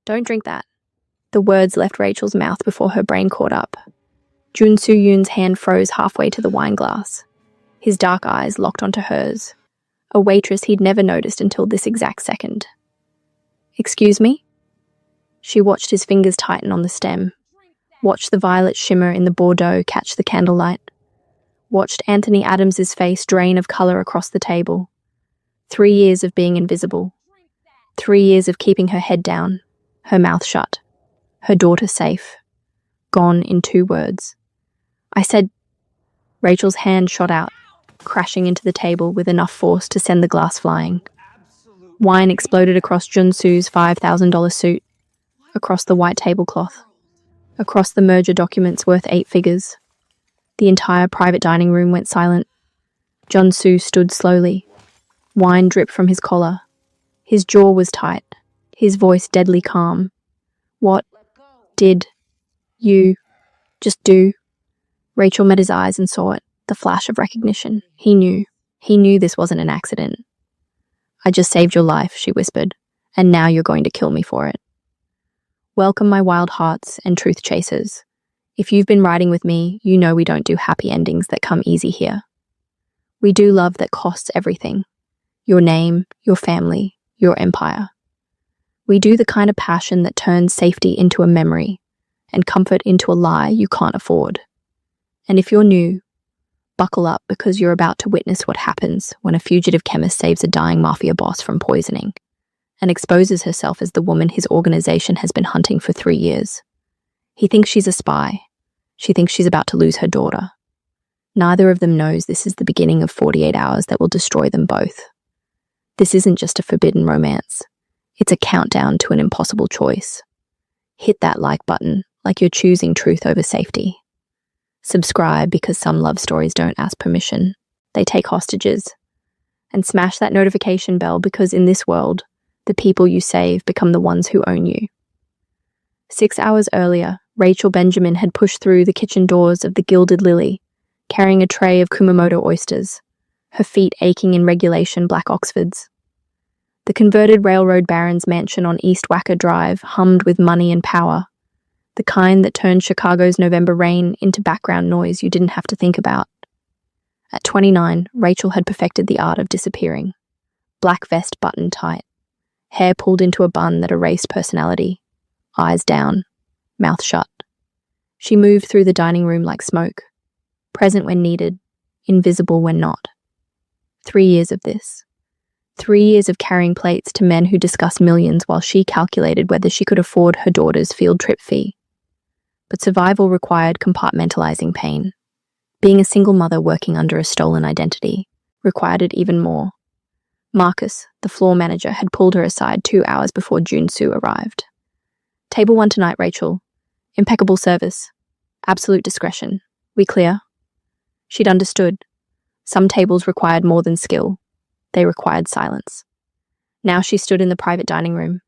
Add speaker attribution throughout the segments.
Speaker 1: Don't drink that. The words left Rachel's mouth before her brain caught up. Jun Soo-yoon's hand froze halfway to the wine glass. His dark eyes locked onto hers, a waitress he'd never noticed until this exact second. Excuse me? She watched his fingers tighten on the stem, watched the violet shimmer in the Bordeaux catch the candlelight, watched Anthony Adams's face drain of color across the table. 3 years of being invisible. 3 years of keeping her head down, her mouth shut, her daughter safe. Gone in 2 words. I said. Rachel's hand shot out, crashing into the table with enough force to send the glass flying. Wine exploded across Junsu's $5,000 suit, across the white tablecloth, across the merger documents worth 8 figures. The entire private dining room went silent. Junsu stood slowly. Wine dripped from his collar. His jaw was tight, his voice deadly calm. What did you just do? Rachel met his eyes and saw it, the flash of recognition. He knew this wasn't an accident. I just saved your life, she whispered, and now you're going to kill me for it. Welcome, my wild hearts and truth chasers. If you've been riding with me, you know we don't do happy endings that come easy here. We do love that costs everything. Your name, your family, your empire. We do the kind of passion that turns safety into a memory and comfort into a lie you can't afford. And if you're new, buckle up because you're about to witness what happens when a fugitive chemist saves a dying mafia boss from poisoning and exposes herself as the woman his organization has been hunting for 3 years. He thinks she's a spy. She thinks she's about to lose her daughter. Neither of them knows this is the beginning of 48 hours that will destroy them both. This isn't just a forbidden romance. It's a countdown to an impossible choice. Hit that like button like you're choosing truth over safety. Subscribe because some love stories don't ask permission. They take hostages. And smash that notification bell because in this world, the people you save become the ones who own you. 6 hours earlier, Rachel Benjamin had pushed through the kitchen doors of the Gilded Lily, carrying a tray of Kumamoto oysters, her feet aching in regulation black Oxfords. The converted railroad baron's mansion on East Wacker Drive hummed with money and power, the kind that turned Chicago's November rain into background noise you didn't have to think about. At 29, Rachel had perfected the art of disappearing. Black vest buttoned tight, hair pulled into a bun that erased personality, eyes down, mouth shut. She moved through the dining room like smoke, present when needed, invisible when not. 3 years of this. 3 years of carrying plates to men who discussed millions while she calculated whether she could afford her daughter's field trip fee. But survival required compartmentalizing pain. Being a single mother working under a stolen identity required it even more. Marcus, the floor manager, had pulled her aside 2 hours before Junsu arrived. Table 1 tonight, Rachel. Impeccable service. Absolute discretion. We clear? She'd understood. Some tables required more than skill. They required silence. Now she stood in the private dining room,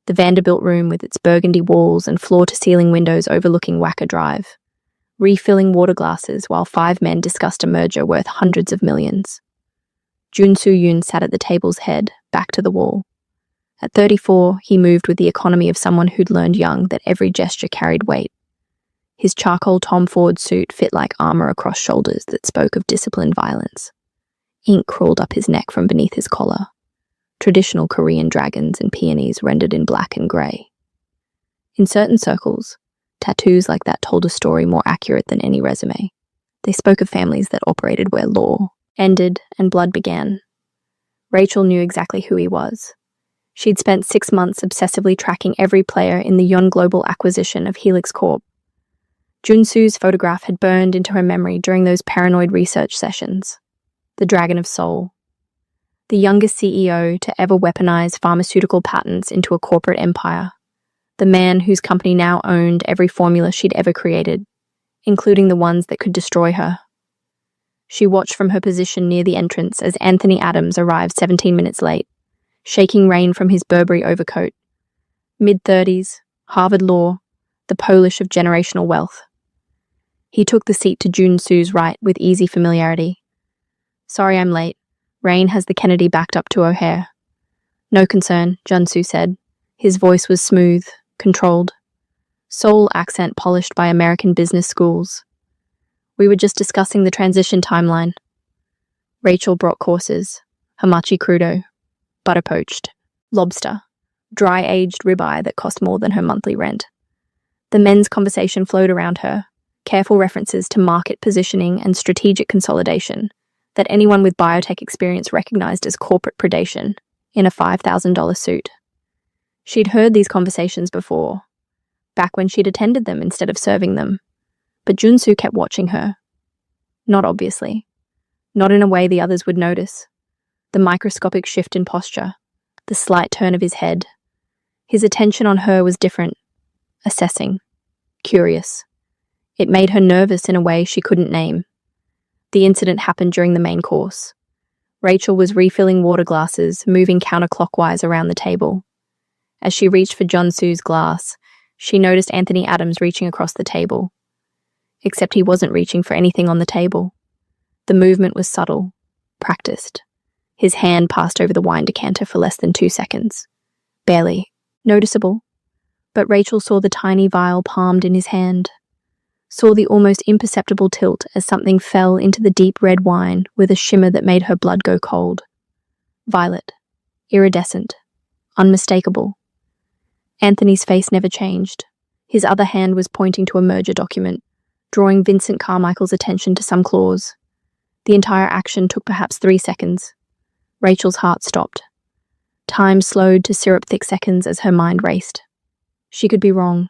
Speaker 1: the Vanderbilt room with its burgundy walls and floor-to-ceiling windows overlooking Wacker Drive, refilling water glasses while 5 men discussed a merger worth hundreds of millions. Jun Soo-yoon sat at the table's head, back to the wall. At 34, he moved with the economy of someone who'd learned young that every gesture carried weight. His charcoal Tom Ford suit fit like armor across shoulders that spoke of disciplined violence. Ink crawled up his neck from beneath his collar. Traditional Korean dragons and peonies rendered in black and grey. In certain circles, tattoos like that told a story more accurate than any resume. They spoke of families that operated where law ended and blood began. Rachel knew exactly who he was. She'd spent 6 months obsessively tracking every player in the Yon Global acquisition of Helix Corp. Junsu's photograph had burned into her memory during those paranoid research sessions. The Dragon of Seoul. The youngest CEO to ever weaponize pharmaceutical patents into a corporate empire. The man whose company now owned every formula she'd ever created, including the ones that could destroy her. She watched from her position near the entrance as Anthony Adams arrived 17 minutes late, shaking rain from his Burberry overcoat. Mid-30s, Harvard Law, the polish of generational wealth. He took the seat to Junsu's right with easy familiarity. Sorry I'm late. Rain has the Kennedy backed up to O'Hare. No concern, Junsu said. His voice was smooth, controlled. Seoul accent polished by American business schools. We were just discussing the transition timeline. Rachel brought courses, hamachi crudo, butter poached, lobster, dry-aged ribeye that cost more than her monthly rent. The men's conversation flowed around her, careful references to market positioning and strategic consolidation that anyone with biotech experience recognized as corporate predation in a $5,000 suit. She'd heard these conversations before, back when she'd attended them instead of serving them, but Junsu kept watching her. Not obviously. Not in a way the others would notice. The microscopic shift in posture, the slight turn of his head. His attention on her was different, assessing, curious. It made her nervous in a way she couldn't name. The incident happened during the main course. Rachel was refilling water glasses, moving counterclockwise around the table. As she reached for Junsu's glass, she noticed Anthony Adams reaching across the table. Except he wasn't reaching for anything on the table. The movement was subtle, practiced. His hand passed over the wine decanter for less than 2 seconds. Barely noticeable. But Rachel saw the tiny vial palmed in his hand, saw the almost imperceptible tilt as something fell into the deep red wine with a shimmer that made her blood go cold. Violet, iridescent, unmistakable. Anthony's face never changed. His other hand was pointing to a merger document, drawing Vincent Carmichael's attention to some clause. The entire action took perhaps 3 seconds. Rachel's heart stopped. Time slowed to syrup-thick seconds as her mind raced. She could be wrong.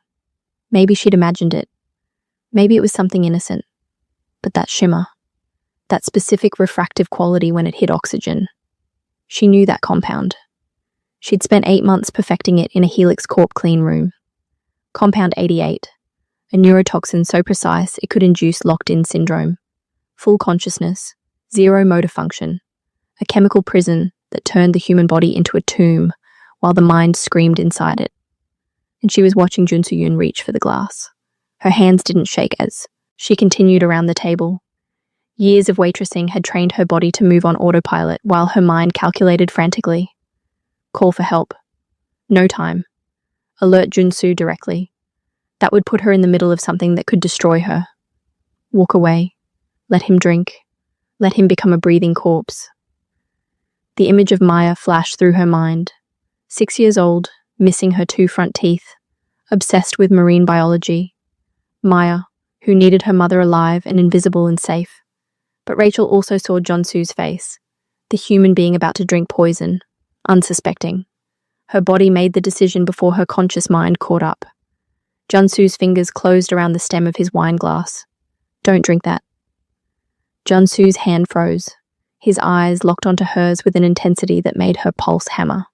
Speaker 1: Maybe she'd imagined it. Maybe it was something innocent. But that shimmer, that specific refractive quality when it hit oxygen. She knew that compound. She'd spent 8 months perfecting it in a Helix Corp clean room. Compound 88, a neurotoxin so precise it could induce locked-in syndrome. Full consciousness, zero motor function, a chemical prison that turned the human body into a tomb while the mind screamed inside it. And she was watching Junsu Yoon reach for the glass. Her hands didn't shake as she continued around the table. Years of waitressing had trained her body to move on autopilot while her mind calculated frantically. Call for help. No time. Alert Junsu directly. That would put her in the middle of something that could destroy her. Walk away. Let him drink. Let him become a breathing corpse. The image of Maya flashed through her mind. 6 years old, missing her 2 front teeth, obsessed with marine biology. Maya, who needed her mother alive and invisible and safe. But Rachel also saw Junsu's face, the human being about to drink poison, unsuspecting. Her body made the decision before her conscious mind caught up. Junsu's fingers closed around the stem of his wine glass. Don't drink that. Junsu's hand froze. His eyes locked onto hers with an intensity that made her pulse hammer.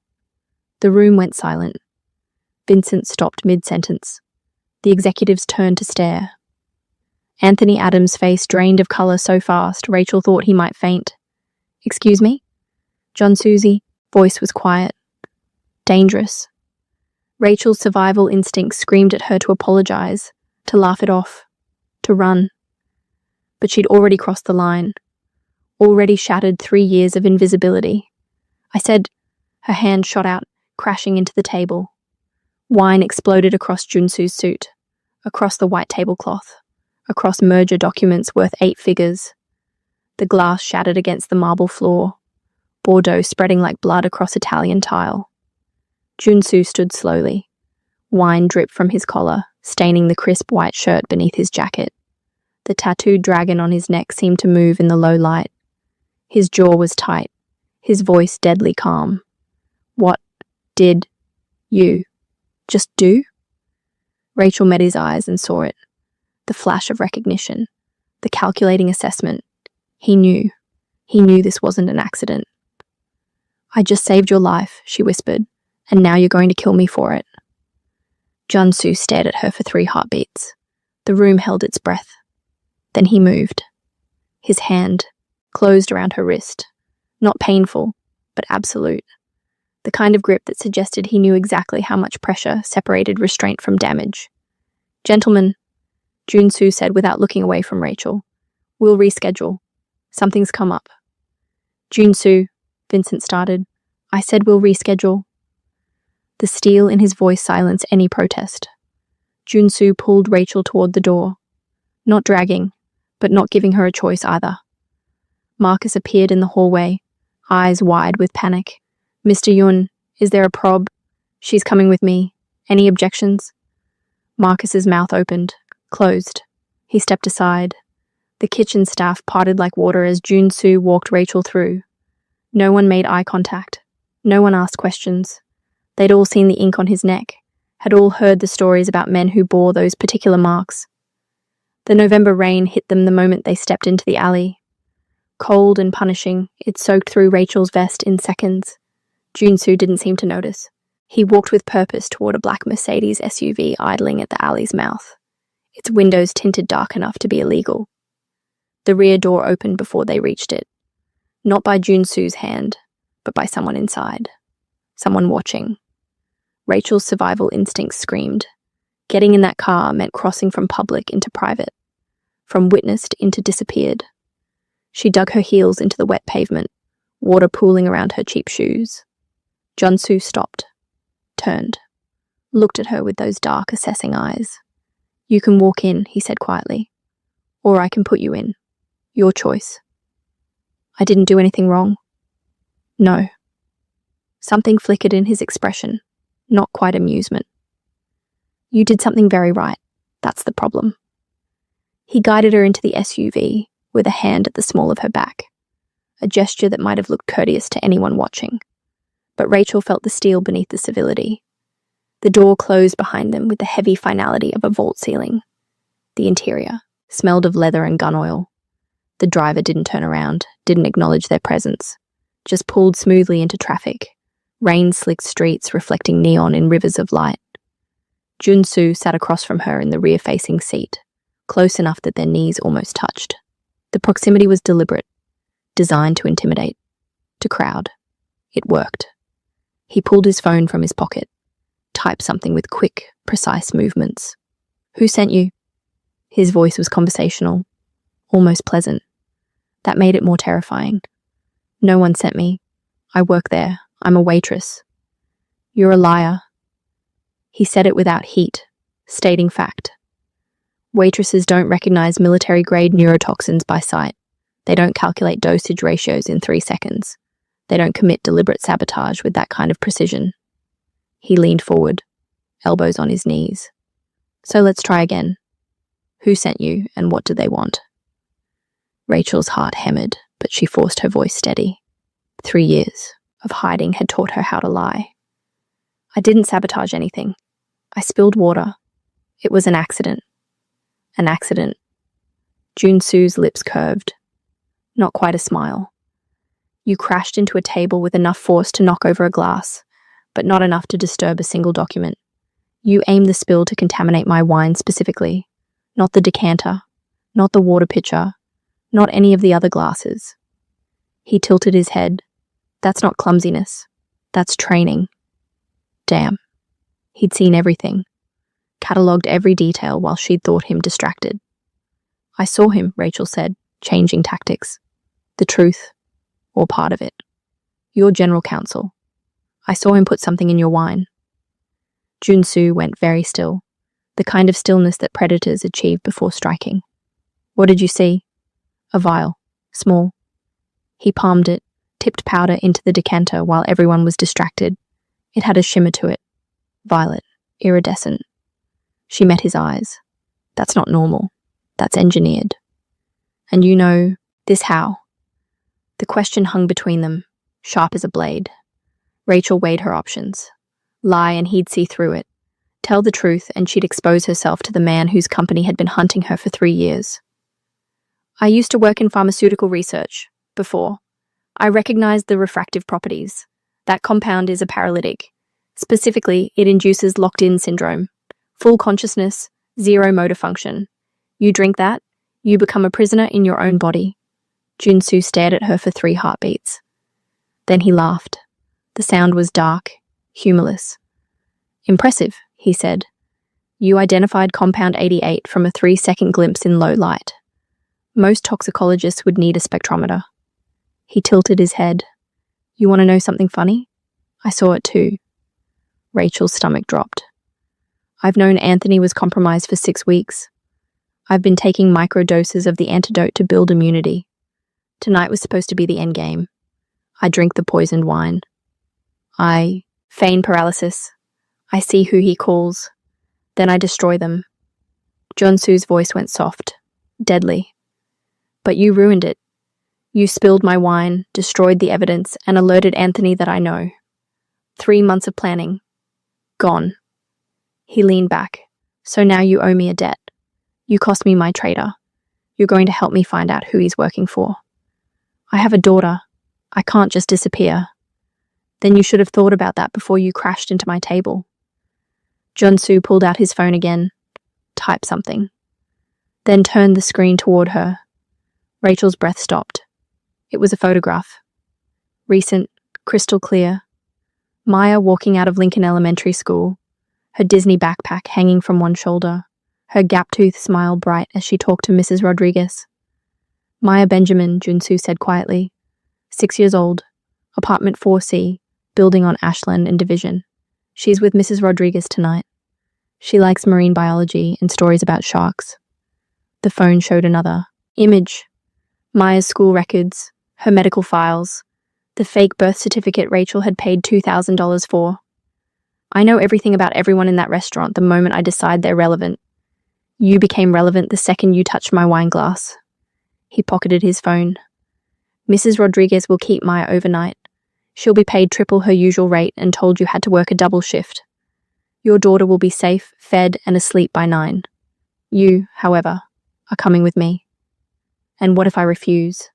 Speaker 1: The room went silent. Vincent stopped mid-sentence. The executives turned to stare. Anthony Adams' face drained of color so fast Rachel thought he might faint. Excuse me? Junsu's voice was quiet. Dangerous. Rachel's survival instinct screamed at her to apologize, to laugh it off, to run. But she'd already crossed the line, already shattered 3 years of invisibility. I said, her hand shot out, crashing into the table. Wine exploded across Junsu's suit, across the white tablecloth, across merger documents worth 8 figures. The glass shattered against the marble floor, Bordeaux spreading like blood across Italian tile. Junsu stood slowly. Wine dripped from his collar, staining the crisp white shirt beneath his jacket. The tattooed dragon on his neck seemed to move in the low light. His jaw was tight, his voice deadly calm. What did you just do? Rachel met his eyes and saw it. The flash of recognition, the calculating assessment. He knew. He knew this wasn't an accident. I just saved your life, she whispered, and now you're going to kill me for it. Junsu stared at her for 3 heartbeats. The room held its breath. Then he moved. His hand closed around her wrist. Not painful, but absolute. The kind of grip that suggested he knew exactly how much pressure separated restraint from damage. Gentlemen, Junsu said without looking away from Rachel. We'll reschedule. Something's come up. Junsu, Vincent started. I said we'll reschedule. The steel in his voice silenced any protest. Junsu pulled Rachel toward the door, not dragging, but not giving her a choice either. Marcus appeared in the hallway, eyes wide with panic. "Mr. Yun, is there a prob? She's coming with me. Any objections?" Marcus's mouth opened, closed. He stepped aside. The kitchen staff parted like water as Junsu walked Rachel through. No one made eye contact. No one asked questions. They'd all seen the ink on his neck, had all heard the stories about men who bore those particular marks. The November rain hit them the moment they stepped into the alley. Cold and punishing, it soaked through Rachel's vest in seconds. Junsu didn't seem to notice. He walked with purpose toward a black Mercedes SUV idling at the alley's mouth, its windows tinted dark enough to be illegal. The rear door opened before they reached it. Not by Junsu's hand, but by someone inside. Someone watching. Rachel's survival instincts screamed. Getting in that car meant crossing from public into private, from witnessed into disappeared. She dug her heels into the wet pavement, water pooling around her cheap shoes. Junsu stopped, turned, looked at her with those dark, assessing eyes. "You can walk in," he said quietly, "or I can put you in. Your choice." "I didn't do anything wrong." "No." Something flickered in his expression, not quite amusement. "You did something very right. That's the problem." He guided her into the SUV, with a hand at the small of her back, a gesture that might have looked courteous to anyone watching. But Rachel felt the steel beneath the civility. The door closed behind them with the heavy finality of a vault ceiling. The interior smelled of leather and gun oil. The driver didn't turn around, didn't acknowledge their presence, just pulled smoothly into traffic, rain-slicked streets reflecting neon in rivers of light. Junsu sat across from her in the rear-facing seat, close enough that their knees almost touched. The proximity was deliberate, designed to intimidate, to crowd. It worked. He pulled his phone from his pocket, typed something with quick, precise movements. "Who sent you?" His voice was conversational, almost pleasant. That made it more terrifying. "No one sent me. I work there. I'm a waitress." "You're a liar." He said it without heat, stating fact. Waitresses don't recognize military-grade neurotoxins by sight. They don't calculate dosage ratios in 3 seconds. They don't commit deliberate sabotage with that kind of precision. He leaned forward, elbows on his knees. "So let's try again. Who sent you, and what do they want?" Rachel's heart hammered, but she forced her voice steady. 3 years of hiding had taught her how to lie. "I didn't sabotage anything. I spilled water. It was an accident." "An accident." Junsu's lips curved. Not quite a smile. "You crashed into a table with enough force to knock over a glass, but not enough to disturb a single document. You aimed the spill to contaminate my wine specifically, not the decanter, not the water pitcher, not any of the other glasses." He tilted his head. "That's not clumsiness. That's training." Damn. He'd seen everything, catalogued every detail while she'd thought him distracted. "I saw him," Rachel said, changing tactics. "The truth, or part of it. Your general counsel. I saw him put something in your wine." Junsu went very still, the kind of stillness that predators achieve before striking. "What did you see?" "A vial, small." He palmed it, tipped powder into the decanter while everyone was distracted. It had a shimmer to it, violet, iridescent. She met his eyes. "That's not normal. That's engineered." "And you know this how?" The question hung between them, sharp as a blade. Rachel weighed her options. Lie and he'd see through it. Tell the truth and she'd expose herself to the man whose company had been hunting her for 3 years. "I used to work in pharmaceutical research, before. I recognized the refractive properties. That compound is a paralytic. Specifically, it induces locked-in syndrome. Full consciousness, zero motor function. You drink that, you become a prisoner in your own body." Junsu stared at her for 3 heartbeats. Then he laughed. The sound was dark, humorless. "Impressive," he said. "You identified compound 88 from a 3-second glimpse in low light. Most toxicologists would need a spectrometer." He tilted his head. "You want to know something funny? I saw it too." Rachel's stomach dropped. I've known Anthony was compromised for 6 weeks. I've been taking microdoses of the antidote to build immunity. Tonight was supposed to be the end game. I drink the poisoned wine. I feign paralysis. I see who he calls. Then I destroy them. Junsu's voice went soft, deadly. But you ruined it. You spilled my wine, destroyed the evidence, and alerted Anthony that I know. 3 months of planning. Gone. He leaned back. So now you owe me a debt. You cost me my traitor. You're going to help me find out who he's working for. I have a daughter. I can't just disappear. Then you should have thought about that before you crashed into my table. Junsu pulled out his phone again, typed something, then turned the screen toward her. Rachel's breath stopped. It was a photograph. Recent, crystal clear. Maya walking out of Lincoln Elementary School, her Disney backpack hanging from one shoulder, her gap-toothed smile bright as she talked to Mrs. Rodriguez. Maya Benjamin, Junsu said quietly. 6 years old, apartment 4C, building on Ashland and Division. She's with Mrs. Rodriguez tonight. She likes marine biology and stories about sharks. The phone showed another image. Maya's school records, her medical files, the fake birth certificate Rachel had paid $2,000 for. I know everything about everyone in that restaurant the moment I decide they're relevant. You became relevant the second you touched my wine glass. He pocketed his phone. Mrs. Rodriguez will keep Maya overnight. She'll be paid triple her usual rate and told you had to work a double shift. Your daughter will be safe, fed, and asleep by 9. You, however, are coming with me. And what if I refuse?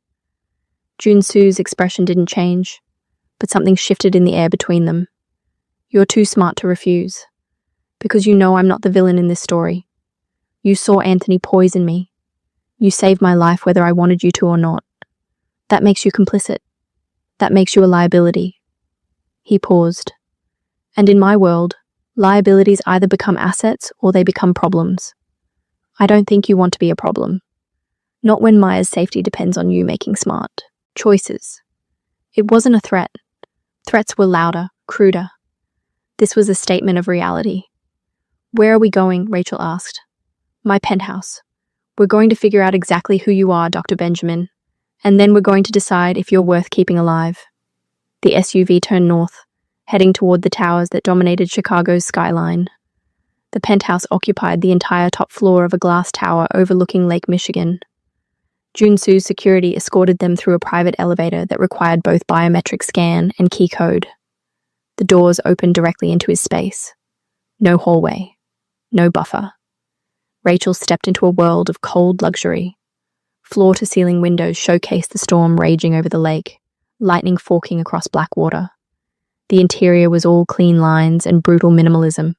Speaker 1: Junsu's expression didn't change, but something shifted in the air between them. You're too smart to refuse, because you know I'm not the villain in this story. You saw Anthony poison me. You saved my life whether I wanted you to or not. That makes you complicit. That makes you a liability. He paused. And in my world, liabilities either become assets or they become problems. I don't think you want to be a problem. Not when Maya's safety depends on you making smart choices. It wasn't a threat. Threats were louder, cruder. This was a statement of reality. Where are we going? Rachel asked. My penthouse. We're going to figure out exactly who you are, Dr. Benjamin, and then we're going to decide if you're worth keeping alive. The SUV turned north, heading toward the towers that dominated Chicago's skyline. The penthouse occupied the entire top floor of a glass tower overlooking Lake Michigan. Junsu's security escorted them through a private elevator that required both biometric scan and key code. The doors opened directly into his space. No hallway. No buffer. Rachel stepped into a world of cold luxury. Floor-to-ceiling windows showcased the storm raging over the lake, lightning forking across black water. The interior was all clean lines and brutal minimalism.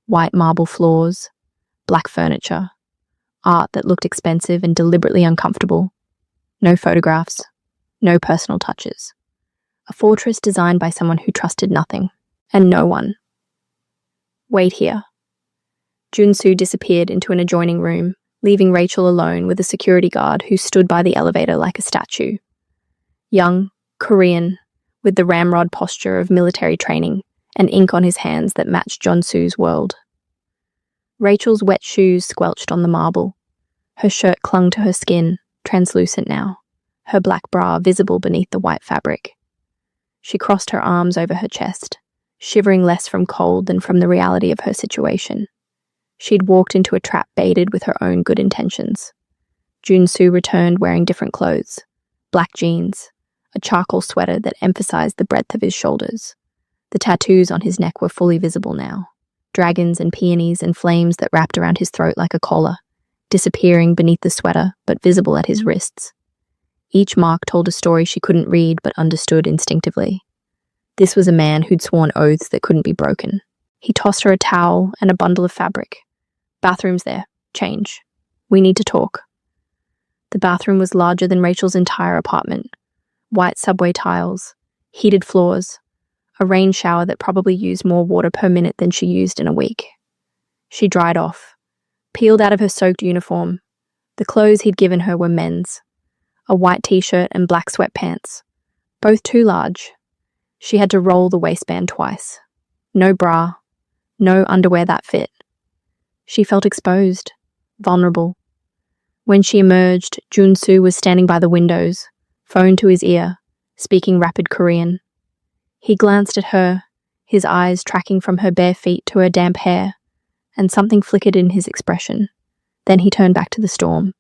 Speaker 1: White marble floors, black furniture, art that looked expensive and deliberately uncomfortable. No photographs, no personal touches. A fortress designed by someone who trusted nothing, and no one. Wait here. Junsu disappeared into an adjoining room, leaving Rachel alone with a security guard who stood by the elevator like a statue. Young, Korean, with the ramrod posture of military training and ink on his hands that matched Junsu's world. Rachel's wet shoes squelched on the marble. Her shirt clung to her skin, translucent now, her black bra visible beneath the white fabric. She crossed her arms over her chest, shivering less from cold than from the reality of her situation. She'd walked into a trap baited with her own good intentions. Junsu returned wearing different clothes, black jeans, a charcoal sweater that emphasized the breadth of his shoulders. The tattoos on his neck were fully visible now, dragons and peonies and flames that wrapped around his throat like a collar, disappearing beneath the sweater but visible at his wrists. Each mark told a story she couldn't read but understood instinctively. This was a man who'd sworn oaths that couldn't be broken. He tossed her a towel and a bundle of fabric. Bathroom's there. Change. We need to talk. The bathroom was larger than Rachel's entire apartment. White subway tiles, heated floors, a rain shower that probably used more water per minute than she used in a week. She dried off, peeled out of her soaked uniform. The clothes he'd given her were men's. A white t-shirt and black sweatpants, both too large. She had to roll the waistband twice. No bra, no underwear that fit. She felt exposed, vulnerable. When she emerged, Junsu was standing by the windows, phone to his ear, speaking rapid Korean. He glanced at her, his eyes tracking from her bare feet to her damp hair, and something flickered in his expression. Then he turned back to the storm,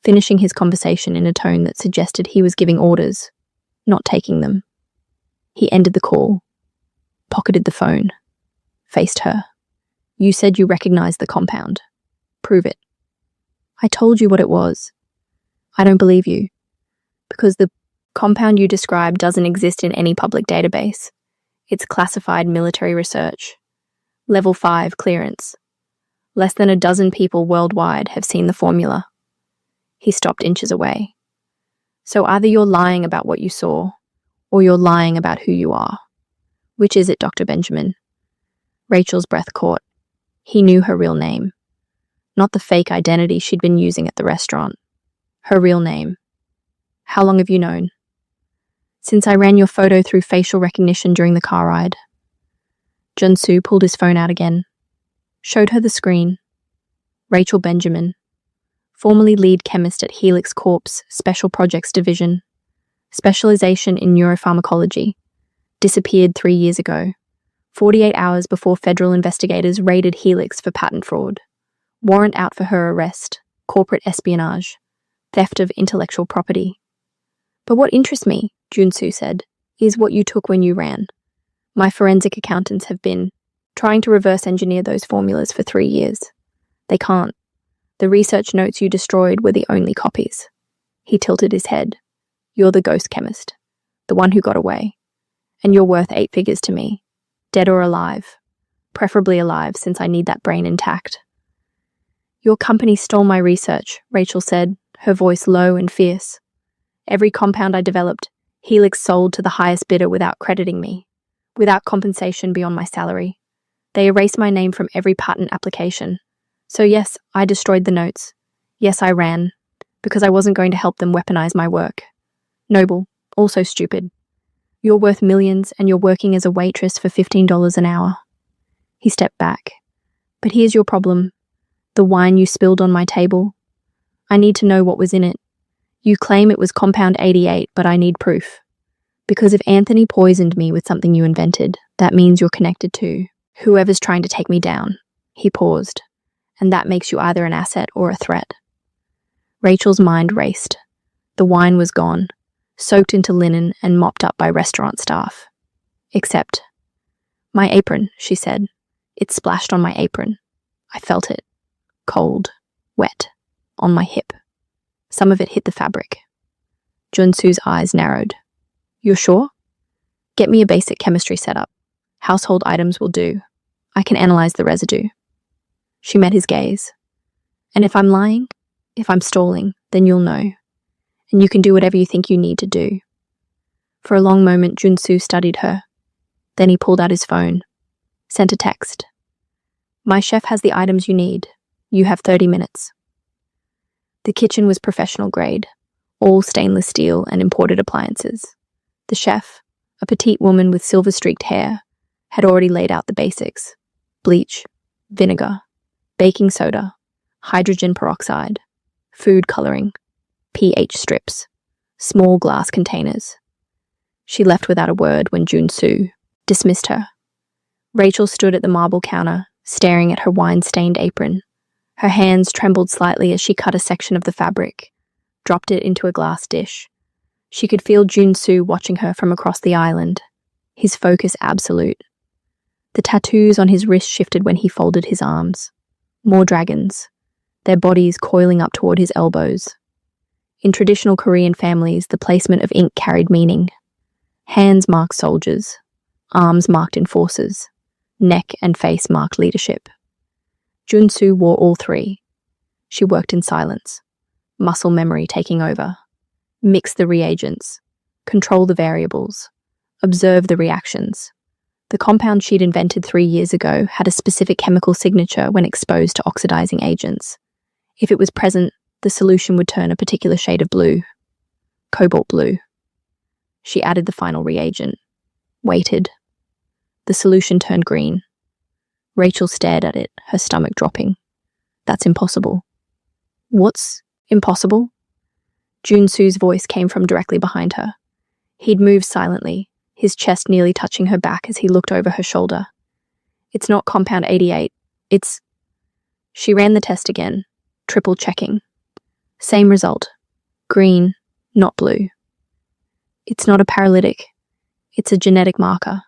Speaker 1: finishing his conversation in a tone that suggested he was giving orders, not taking them. He ended the call, pocketed the phone, faced her. You said you recognized the compound. Prove it. I told you what it was. I don't believe you, because the compound you described doesn't exist in any public database. It's classified military research. Level 5 clearance. Less than a dozen people worldwide have seen the formula. He stopped inches away. So either you're lying about what you saw, or you're lying about who you are. Which is it, Dr. Benjamin? Rachel's breath caught. He knew her real name. Not the fake identity she'd been using at the restaurant. Her real name. How long have you known? Since I ran your photo through facial recognition during the car ride. Junsu pulled his phone out again. Showed her the screen. Rachel Benjamin, formerly lead chemist at Helix Corp's Special Projects Division, specialization in neuropharmacology, disappeared 3 years ago, 48 hours before federal investigators raided Helix for patent fraud. Warrant out for her arrest, corporate espionage, theft of intellectual property. But what interests me, Junsu said, is what you took when you ran. My forensic accountants have been trying to reverse engineer those formulas for 3 years. They can't. The research notes you destroyed were the only copies. He tilted his head. You're the ghost chemist, the one who got away. And you're worth 8 figures to me, dead or alive. Preferably alive, since I need that brain intact. Your company stole my research, Rachel said, her voice low and fierce. Every compound I developed, Helix sold to the highest bidder without crediting me, without compensation beyond my salary. They erased my name from every patent application. So yes, I destroyed the notes. Yes, I ran, because I wasn't going to help them weaponize my work. Noble, also stupid. You're worth millions and you're working as a waitress for $15 an hour. He stepped back. But here's your problem. The wine you spilled on my table. I need to know what was in it. You claim it was Compound 88, but I need proof. Because if Anthony poisoned me with something you invented, that means you're connected to whoever's trying to take me down. He paused. And that makes you either an asset or a threat. Rachel's mind raced. The wine was gone, soaked into linen and mopped up by restaurant staff. Except, my apron, she said. It splashed on my apron. I felt it. Cold, wet, on my hip. Some of it hit the fabric. Junsu's eyes narrowed. You're sure? Get me a basic chemistry setup. Household items will do. I can analyze the residue. She met his gaze. And if I'm lying, if I'm stalling, then you'll know. And you can do whatever you think you need to do. For a long moment, Junsu studied her. Then he pulled out his phone, sent a text. My chef has the items you need. You have 30 minutes. The kitchen was professional grade, all stainless steel and imported appliances. The chef, a petite woman with silver-streaked hair, had already laid out the basics. Bleach, vinegar, baking soda, hydrogen peroxide, food coloring, pH strips, small glass containers. She left without a word when Junsu dismissed her. Rachel stood at the marble counter, staring at her wine-stained apron. Her hands trembled slightly as she cut a section of the fabric, dropped it into a glass dish. She could feel Junsu watching her from across the island, his focus absolute. The tattoos on his wrist shifted when he folded his arms. More dragons, their bodies coiling up toward his elbows. In traditional Korean families, the placement of ink carried meaning. Hands marked soldiers, arms marked enforcers, neck and face marked leadership. Junsu wore all three. She worked in silence, muscle memory taking over. Mix the reagents, control the variables, observe the reactions. The compound she'd invented 3 years ago had a specific chemical signature when exposed to oxidizing agents. If it was present, the solution would turn a particular shade of blue, cobalt blue. She added the final reagent, waited. The solution turned green. Rachel stared at it, her stomach dropping. That's impossible. What's impossible? Junsu's voice came from directly behind her. He'd moved silently, his chest nearly touching her back as he looked over her shoulder. It's not compound 88. It's... She ran the test again, triple checking. Same result. Green, not blue. It's not a paralytic. It's a genetic marker.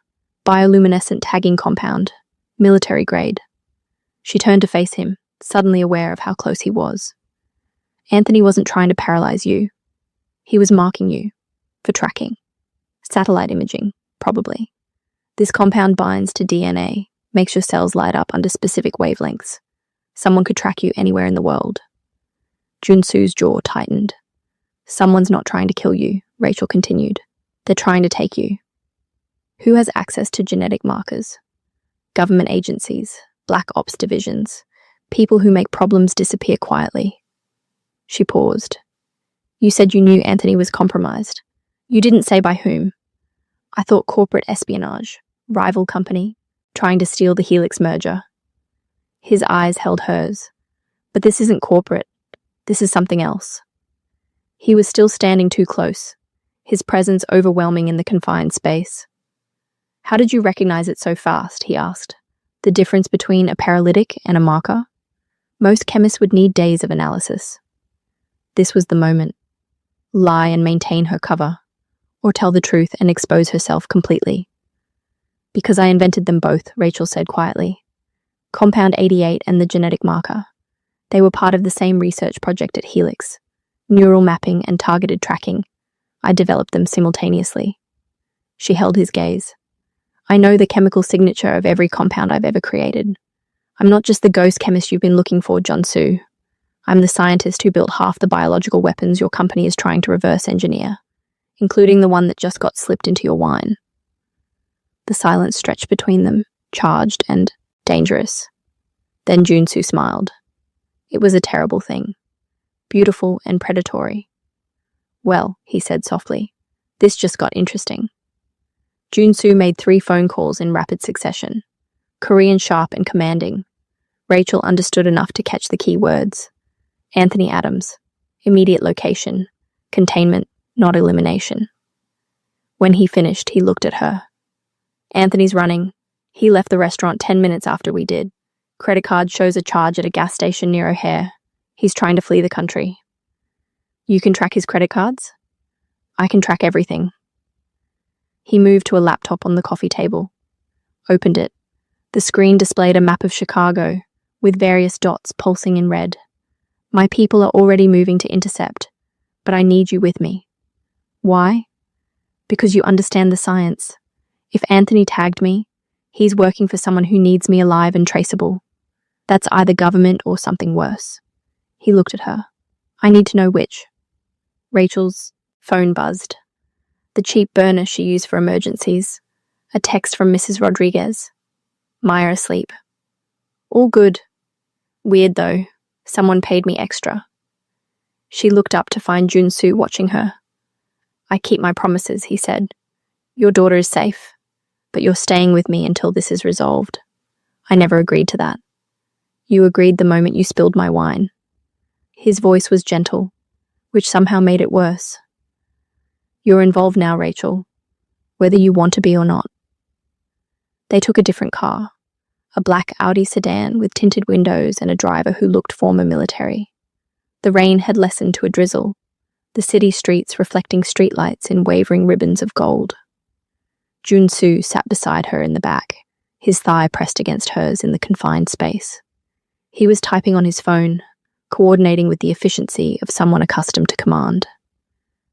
Speaker 1: Bioluminescent tagging compound. Military grade. She turned to face him, suddenly aware of how close he was. Anthony wasn't trying to paralyze you. He was marking you. For tracking. Satellite imaging, probably. This compound binds to DNA, makes your cells light up under specific wavelengths. Someone could track you anywhere in the world. Junsu's jaw tightened. Someone's not trying to kill you, Rachel continued. They're trying to take you. Who has access to genetic markers? Government agencies, black ops divisions, people who make problems disappear quietly. She paused. You said you knew Anthony was compromised. You didn't say by whom. I thought corporate espionage, rival company, trying to steal the Helix merger. His eyes held hers. But this isn't corporate. This is something else. He was still standing too close, his presence overwhelming in the confined space. How did you recognize it so fast? He asked. The difference between a paralytic and a marker? Most chemists would need days of analysis. This was the moment. Lie and maintain her cover, or tell the truth and expose herself completely. Because I invented them both, Rachel said quietly. Compound 88 and the genetic marker. They were part of the same research project at Helix. Neural mapping and targeted tracking. I developed them simultaneously. She held his gaze. I know the chemical signature of every compound I've ever created. I'm not just the ghost chemist you've been looking for, Junsu. I'm the scientist who built half the biological weapons your company is trying to reverse engineer, including the one that just got slipped into your wine. The silence stretched between them, charged and dangerous. Then Junsu smiled. It was a terrible thing. Beautiful and predatory. Well, he said softly, this just got interesting. Junsu made 3 phone calls in rapid succession. Korean sharp and commanding. Rachel understood enough to catch the key words. Anthony Adams. Immediate location. Containment, not elimination. When he finished, he looked at her. Anthony's running. He left the restaurant 10 minutes after we did. Credit card shows a charge at a gas station near O'Hare. He's trying to flee the country. You can track his credit cards? I can track everything. He moved to a laptop on the coffee table. Opened it. The screen displayed a map of Chicago, with various dots pulsing in red. My people are already moving to intercept, but I need you with me. Why? Because you understand the science. If Anthony tagged me, he's working for someone who needs me alive and traceable. That's either government or something worse. He looked at her. I need to know which. Rachel's phone buzzed. The cheap burner she used for emergencies. A text from Mrs. Rodriguez. Maya asleep. All good. Weird though. Someone paid me extra. She looked up to find Junsu watching her. I keep my promises, he said. Your daughter is safe, but you're staying with me until this is resolved. I never agreed to that. You agreed the moment you spilled my wine. His voice was gentle, which somehow made it worse. You're involved now, Rachel, whether you want to be or not. They took a different car, a black Audi sedan with tinted windows and a driver who looked former military. The rain had lessened to a drizzle, the city streets reflecting streetlights in wavering ribbons of gold. Junsu sat beside her in the back, his thigh pressed against hers in the confined space. He was typing on his phone, coordinating with the efficiency of someone accustomed to command.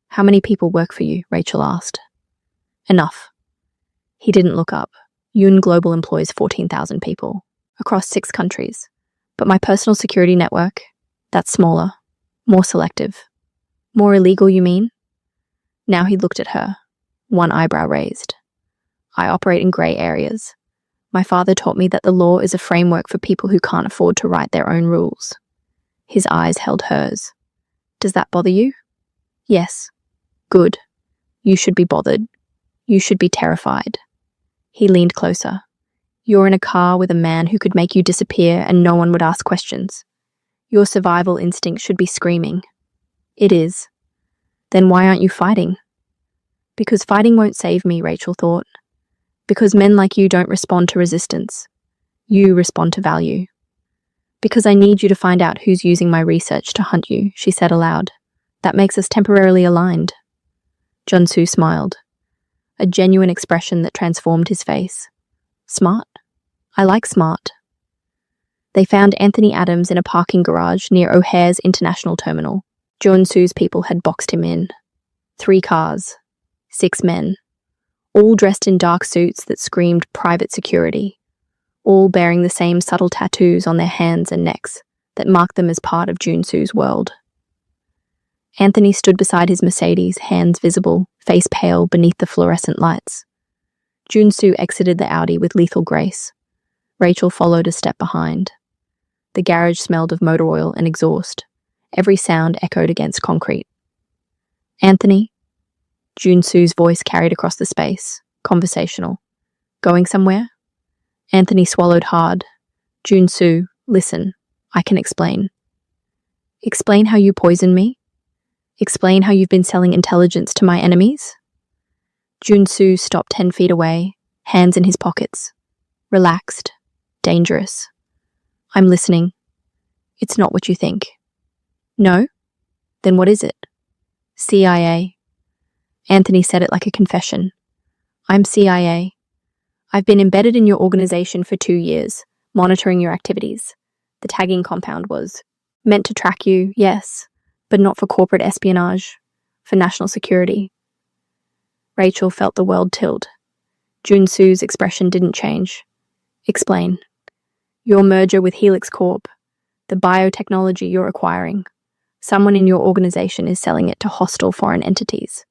Speaker 1: How many people work for you? Rachel asked. Enough. He didn't look up. Yun Global employs 14,000 people, across 6 countries. But my personal security network, that's smaller, more selective. More illegal, you mean? Now he looked at her, one eyebrow raised. I operate in grey areas. My father taught me that the law is a framework for people who can't afford to write their own rules. His eyes held hers. Does that bother you? Yes. Good. You should be bothered. You should be terrified. He leaned closer. You're in a car with a man who could make you disappear and no one would ask questions. Your survival instinct should be screaming. It is. Then why aren't you fighting? Because fighting won't save me, Rachel thought. Because men like you don't respond to resistance. You respond to value. Because I need you to find out who's using my research to hunt you, she said aloud. That makes us temporarily aligned. Junsu smiled, a genuine expression that transformed his face. Smart? I like smart. They found Anthony Adams in a parking garage near O'Hare's International Terminal. Junsu's people had boxed him in. 3 cars, 6 men, all dressed in dark suits that screamed private security, all bearing the same subtle tattoos on their hands and necks that marked them as part of Junsu's world. Anthony stood beside his Mercedes, hands visible, face pale beneath the fluorescent lights. Junsu exited the Audi with lethal grace. Rachel followed a step behind. The garage smelled of motor oil and exhaust. Every sound echoed against concrete. Anthony? Junsu's voice carried across the space, conversational. Going somewhere? Anthony swallowed hard. Junsu, listen, I can explain. Explain how you poisoned me? Explain how you've been selling intelligence to my enemies? Junsu stopped 10 feet away, hands in his pockets. Relaxed. Dangerous. I'm listening. It's not what you think. No? Then what is it? CIA. Anthony said it like a confession. I'm CIA. I've been embedded in your organization for 2 years, monitoring your activities. The tagging compound was meant to track you, yes, but not for corporate espionage, for national security. Rachel felt the world tilt. Junsu's expression didn't change. Explain. Your merger with Helix Corp, the biotechnology you're acquiring. Someone in your organization is selling it to hostile foreign entities.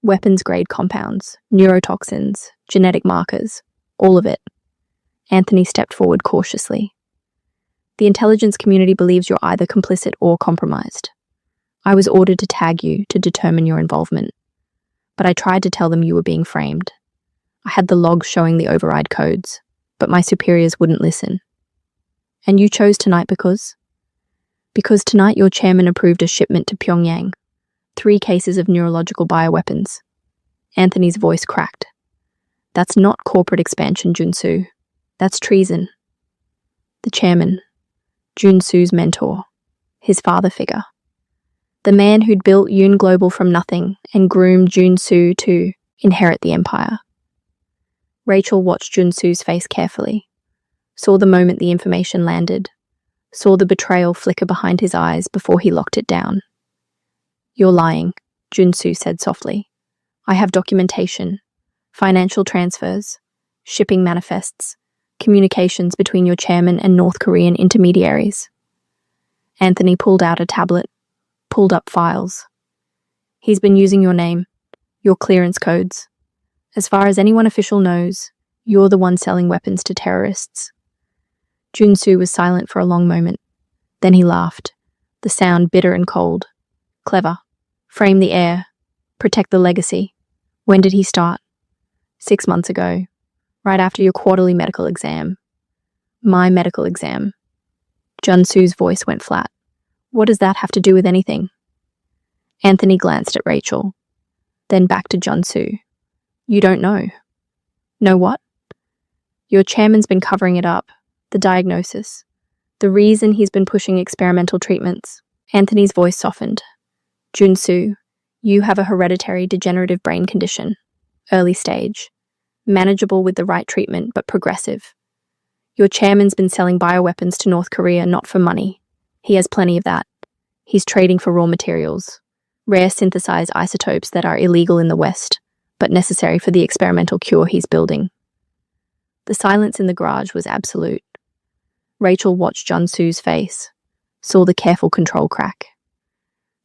Speaker 1: Weapons-grade compounds, neurotoxins, genetic markers, all of it. Anthony stepped forward cautiously. The intelligence community believes you're either complicit or compromised. I was ordered to tag you to determine your involvement, but I tried to tell them you were being framed. I had the logs showing the override codes, but my superiors wouldn't listen. And you chose tonight because? Because tonight your chairman approved a shipment to Pyongyang. 3 cases of neurological bioweapons. Anthony's voice cracked. That's not corporate expansion, Junsu. That's treason. The chairman, Junsu's mentor, his father figure. The man who'd built Yoon Global from nothing and groomed Junsu to inherit the empire. Rachel watched Junsu's face carefully, saw the moment the information landed, saw the betrayal flicker behind his eyes before he locked it down. You're lying, Junsu said softly. I have documentation, financial transfers, shipping manifests, communications between your chairman and North Korean intermediaries. Anthony pulled out a tablet, pulled up files. He's been using your name, your clearance codes. As far as anyone official knows, you're the one selling weapons to terrorists. Junsu was silent for a long moment. Then he laughed, the sound bitter and cold. Clever. Frame the heir. Protect the legacy. When did he start? 6 months ago, right after your quarterly medical exam. My medical exam. Junsu's voice went flat. What does that have to do with anything? Anthony glanced at Rachel, then back to Junsu. You don't know. Know what? Your chairman's been covering it up. The diagnosis. The reason he's been pushing experimental treatments. Anthony's voice softened. Junsu, you have a hereditary degenerative brain condition. Early stage. Manageable with the right treatment, but progressive. Your chairman's been selling bioweapons to North Korea not for money. He has plenty of that. He's trading for raw materials. Rare synthesized isotopes that are illegal in the West, but necessary for the experimental cure he's building. The silence in the garage was absolute. Rachel watched Junsu's face, saw the careful control crack.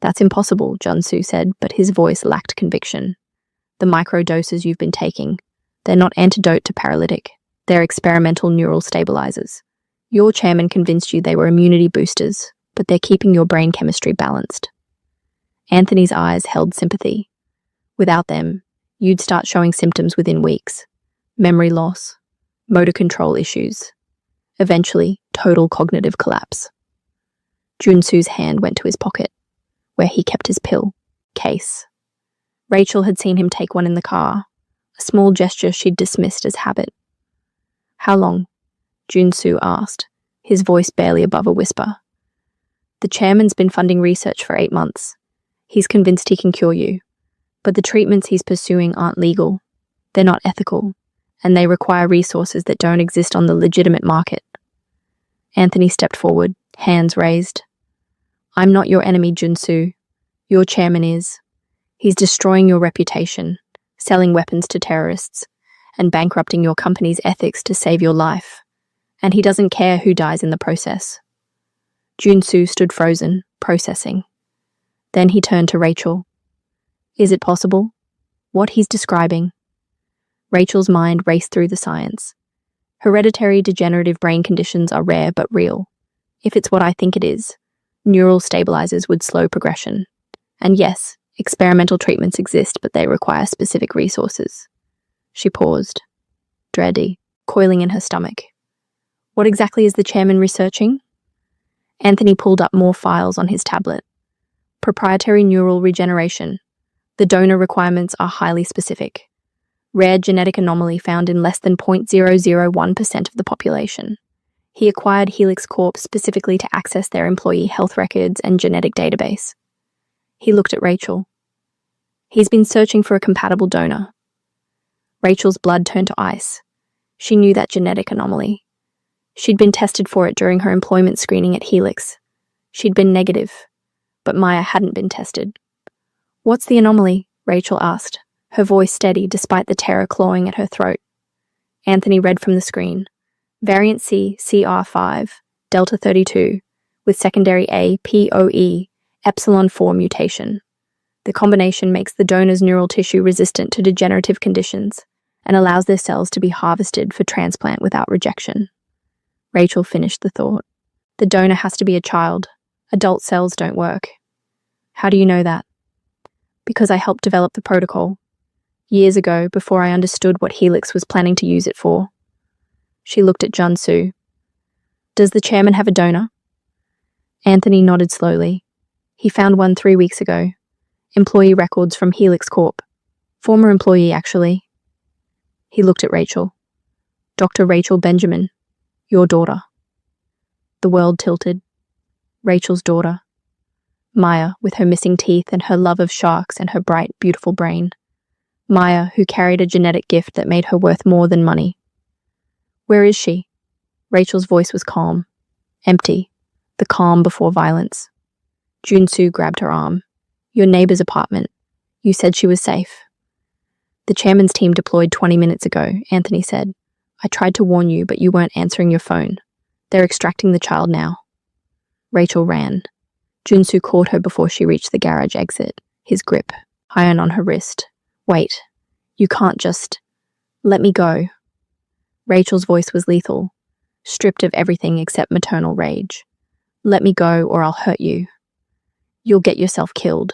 Speaker 1: That's impossible, Junsu said, but his voice lacked conviction. The microdoses you've been taking, they're not antidote to paralytic. They're experimental neural stabilizers. Your chairman convinced you they were immunity boosters, but they're keeping your brain chemistry balanced. Anthony's eyes held sympathy. Without them, you'd start showing symptoms within weeks. memory loss, motor control issues, eventually total cognitive collapse. Junsu's hand went to his pocket, where he kept his pill case. Rachel had seen him take one in the car, a small gesture she'd dismissed as habit. "How long?" Junsu asked, his voice barely above a whisper. "The chairman's been funding research for 8 months. He's convinced he can cure you. But the treatments he's pursuing aren't legal. They're not ethical, and they require resources that don't exist on the legitimate market." Anthony stepped forward, hands raised. "I'm not your enemy, Junsu. Your chairman is. He's destroying your reputation, selling weapons to terrorists, and bankrupting your company's ethics to save your life. And he doesn't care who dies in the process." Junsu stood frozen, processing. Then he turned to Rachel. "Is it possible? What he's describing?" Rachel's mind raced through the science. Hereditary degenerative brain conditions are rare but real. If it's what I think it is, neural stabilizers would slow progression. And yes, experimental treatments exist, but they require specific resources. She paused, dread coiling in her stomach. "What exactly is the chairman researching?" Anthony pulled up more files on his tablet. "Proprietary neural regeneration. The donor requirements are highly specific. Rare genetic anomaly found in less than 0.001% of the population. He acquired Helix Corp specifically to access their employee health records and genetic database." He looked at Rachel. "He's been searching for a compatible donor." Rachel's blood turned to ice. She knew that genetic anomaly. She'd been tested for it during her employment screening at Helix. She'd been negative, but Maya hadn't been tested. "What's the anomaly?" Rachel asked, her voice steady despite the terror clawing at her throat. Anthony read from the screen. "Variant C, CR5, Delta 32, with secondary APOE, Epsilon 4 mutation. The combination makes the donor's neural tissue resistant to degenerative conditions and allows their cells to be harvested for transplant without rejection." Rachel finished the thought. "The donor has to be a child. Adult cells don't work." "How do you know that?" "Because I helped develop the protocol. Years ago, before I understood what Helix was planning to use it for." She looked at Junsu. "Does the chairman have a donor?" Anthony nodded slowly. "He found one 3 weeks ago. Employee records from Helix Corp. Former employee, actually." He looked at Rachel. "Dr. Rachel Benjamin, your daughter." The world tilted. Rachel's daughter. Maya, with her missing teeth and her love of sharks and her bright, beautiful brain. Maya, who carried a genetic gift that made her worth more than money. "Where is she?" Rachel's voice was calm. Empty. The calm before violence. Junsu grabbed her arm. "Your neighbor's apartment. You said she was safe." "The chairman's team deployed 20 minutes ago," Anthony said. "I tried to warn you, but you weren't answering your phone. They're extracting the child now." Rachel ran. Junsu caught her before she reached the garage exit, his grip, iron on her wrist. "Wait. You can't just... Let me go." Rachel's voice was lethal, stripped of everything except maternal rage. "Let me go or I'll hurt you. You'll get yourself killed.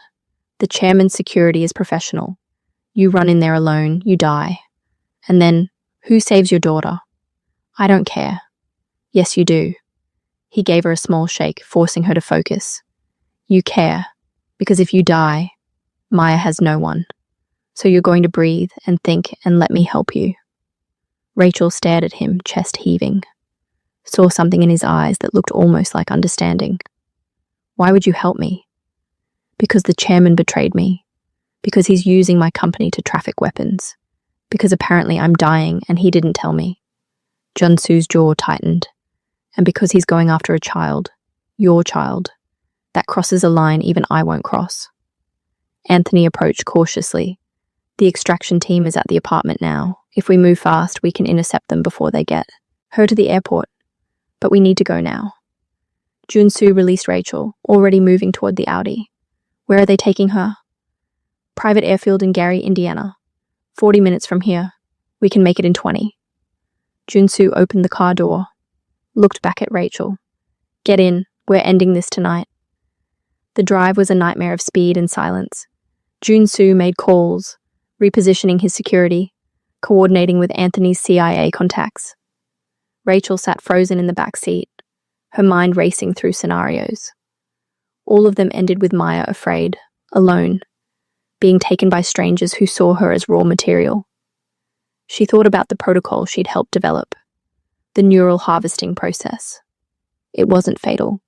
Speaker 1: The chairman's security is professional. You run in there alone, you die. And then, who saves your daughter?" "I don't care." "Yes, you do." He gave her a small shake, forcing her to focus. "You care, because if you die, Maya has no one. So you're going to breathe and think and let me help you." Rachel stared at him, chest heaving. Saw something in his eyes that looked almost like understanding. "Why would you help me?" "Because the chairman betrayed me. Because he's using my company to traffic weapons. Because apparently I'm dying and he didn't tell me." Junsu's jaw tightened. "And because he's going after a child. Your child. That crosses a line even I won't cross." Anthony approached cautiously. "The extraction team is at the apartment now. If we move fast, we can intercept them before they get her to the airport. But we need to go now." Junsu released Rachel, already moving toward the Audi. "Where are they taking her?" "Private airfield in Gary, Indiana. 40 minutes from here. We can make it in 20. Junsu opened the car door, looked back at Rachel. "Get in. We're ending this tonight." The drive was a nightmare of speed and silence. Junsu made calls, repositioning his security, coordinating with Anthony's CIA contacts. Rachel sat frozen in the back seat, her mind racing through scenarios. All of them ended with Maya afraid, alone, being taken by strangers who saw her as raw material. She thought about the protocol she'd helped develop, the neural harvesting process. It wasn't fatal.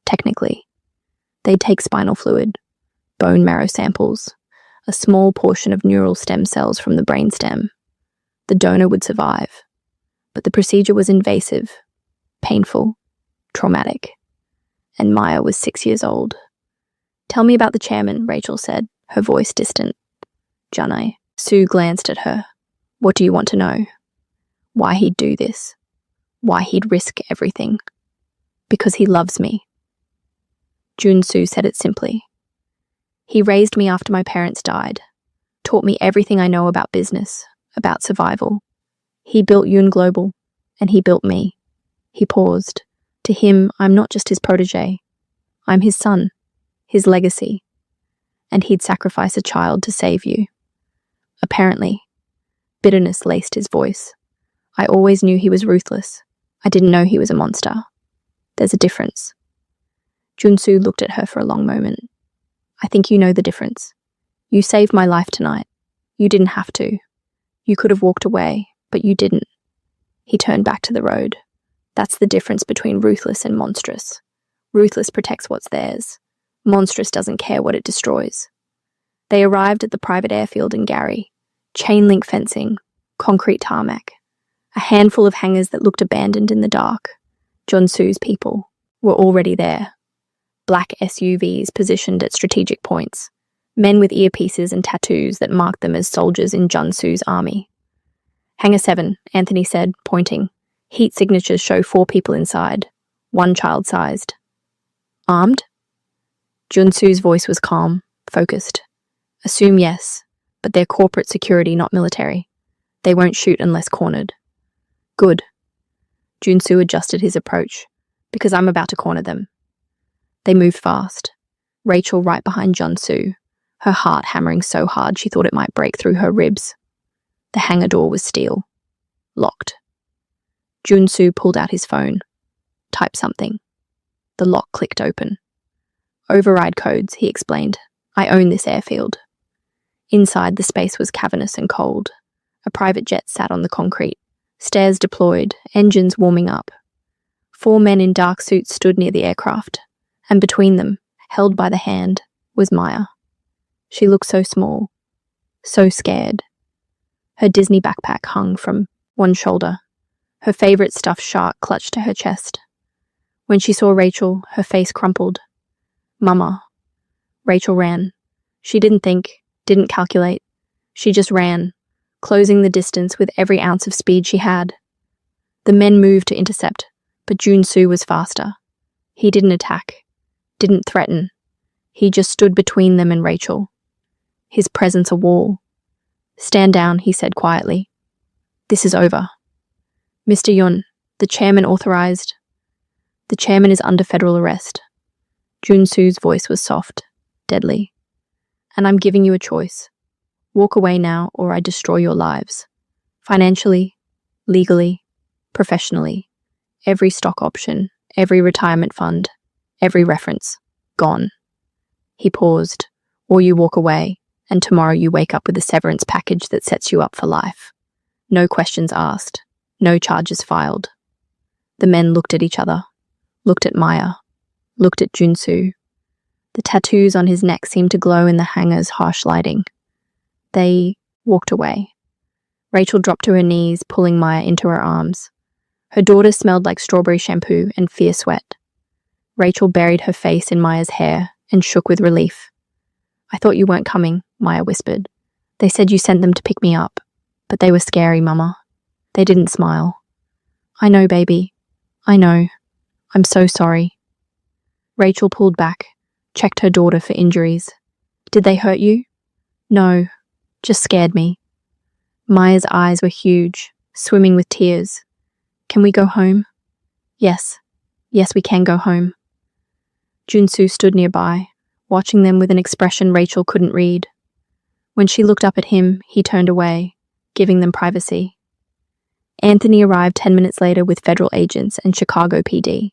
Speaker 1: Technically. They'd take spinal fluid, bone marrow samples, a small portion of neural stem cells from the brainstem. The donor would survive, but the procedure was invasive, painful, traumatic, and Maya was 6 years old. "Tell me about the chairman," Rachel said, her voice distant. "Janai." Sue glanced at her. "What do you want to know?" "Why he'd do this. Why he'd risk everything." "Because he loves me." Junsu said it simply. "He raised me after my parents died, taught me everything I know about business, about survival. He built Yun Global, and he built me." He paused. "To him, I'm not just his protege. I'm his son, his legacy. And he'd sacrifice a child to save you." Apparently, bitterness laced his voice. "I always knew he was ruthless. I didn't know he was a monster. There's a difference." Junsu looked at her for a long moment. "I think you know the difference. You saved my life tonight. You didn't have to. You could have walked away, but you didn't." He turned back to the road. "That's the difference between ruthless and monstrous. Ruthless protects what's theirs. Monstrous doesn't care what it destroys." They arrived at the private airfield in Gary. Chain link fencing, concrete tarmac, a handful of hangars that looked abandoned in the dark. Junsu's people were already there. Black SUVs positioned at strategic points, men with earpieces and tattoos that marked them as soldiers in Junsu's army. "Hangar 7, Anthony said, pointing. "Heat signatures show 4 people inside, 1 child-sized." "Armed?" Junsu's voice was calm, focused. "Assume yes, but they're corporate security, not military. They won't shoot unless cornered." "Good." Junsu adjusted his approach. "Because I'm about to corner them." They moved fast. Rachel right behind Junsu, her heart hammering so hard she thought it might break through her ribs. The hangar door was steel. Locked. Junsu pulled out his phone. Typed something. The lock clicked open. "Override codes," he explained. "I own this airfield." Inside, the space was cavernous and cold. A private jet sat on the concrete. Stairs deployed, engines warming up. 4 men in dark suits stood near the aircraft, and between them, held by the hand, was Maya. She looked so small, so scared. Her Disney backpack hung from one shoulder. Her favorite stuffed shark clutched to her chest. When she saw Rachel, her face crumpled. "Mama." Rachel ran. She didn't think, didn't calculate. She just ran, closing the distance with every ounce of speed she had. The men moved to intercept, but Junsu was faster. He didn't attack, didn't threaten. He just stood between them and Rachel. His presence a wall. "Stand down," he said quietly. "This is over." "Mr. Yun, the chairman authorized." "The chairman is under federal arrest." Junsu's voice was soft, deadly. "And I'm giving you a choice. Walk away now or I destroy your lives. Financially, legally, professionally. Every stock option, every retirement fund, every reference. Gone." He paused. "Or you walk away, and tomorrow you wake up with a severance package that sets you up for life. No questions asked. No charges filed." The men looked at each other, looked at Maya, looked at Junsu. The tattoos on his neck seemed to glow in the hangar's harsh lighting. They walked away. Rachel dropped to her knees, pulling Maya into her arms. Her daughter smelled like strawberry shampoo and fierce sweat. Rachel buried her face in Maya's hair and shook with relief. "I thought you weren't coming," Maya whispered. "They said you sent them to pick me up, but they were scary, Mama. They didn't smile." "I know, baby. I know. I'm so sorry." Rachel pulled back, checked her daughter for injuries. "Did they hurt you?" "No, just scared me." Maya's eyes were huge, swimming with tears. "Can we go home?" "Yes. Yes, we can go home." Junsu stood nearby, watching them with an expression Rachel couldn't read. When she looked up at him, he turned away, giving them privacy. Anthony arrived 10 minutes later with federal agents and Chicago PD.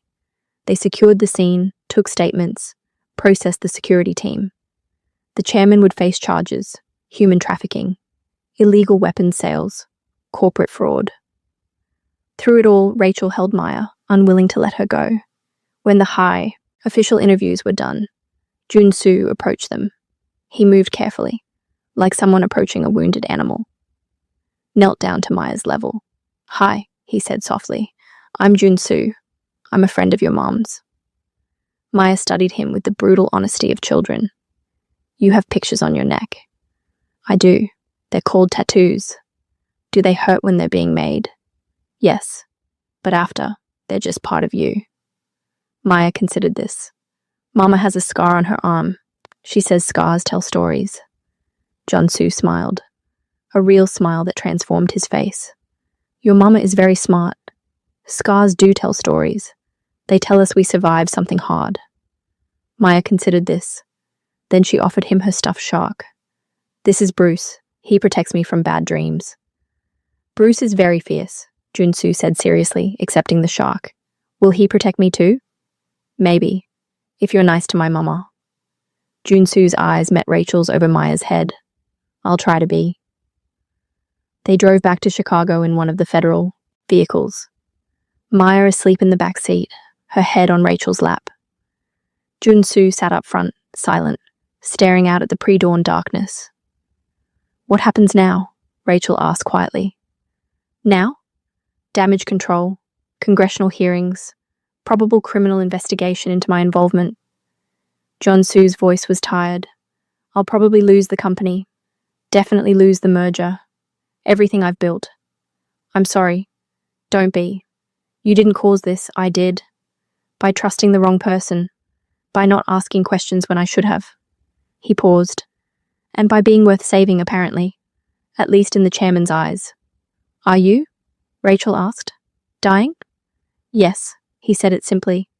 Speaker 1: They secured the scene, took statements, processed the security team. The chairman would face charges: human trafficking, illegal weapons sales, corporate fraud. Through it all, Rachel held Maya, unwilling to let her go. When the high, official interviews were done, Jun-soo approached them. He moved carefully, like someone approaching a wounded animal. Knelt down to Maya's level. "Hi," he said softly. "I'm Jun-soo. I'm a friend of your mom's." Maya studied him with the brutal honesty of children. "You have pictures on your neck." "I do. They're called tattoos." "Do they hurt when they're being made?" "Yes. But after, they're just part of you." Maya considered this. "Mama has a scar on her arm. She says scars tell stories." Jun-soo smiled. A real smile that transformed his face. "Your mama is very smart. Scars do tell stories. They tell us we survived something hard." Maya considered this. Then she offered him her stuffed shark. "This is Bruce. He protects me from bad dreams." "Bruce is very fierce," Jun-soo said seriously, accepting the shark. "Will he protect me too?" "Maybe, if you're nice to my mama." Jun-soo's eyes met Rachel's over Maya's head. "I'll try to be." They drove back to Chicago in one of the federal vehicles. Maya asleep in the back seat, her head on Rachel's lap. Jun-soo sat up front, silent, staring out at the pre-dawn darkness. "What happens now?" Rachel asked quietly. "Now? Damage control, congressional hearings, probable criminal investigation into my involvement." Jun-soo's voice was tired. "I'll probably lose the company. Definitely lose the merger. Everything I've built. I'm sorry. Don't be. You didn't cause this, I did. By trusting the wrong person. By not asking questions when I should have." He paused. "And by being worth saving, apparently. At least in the chairman's eyes." "Are you?" Rachel asked. "Dying?" "Yes," he said it simply.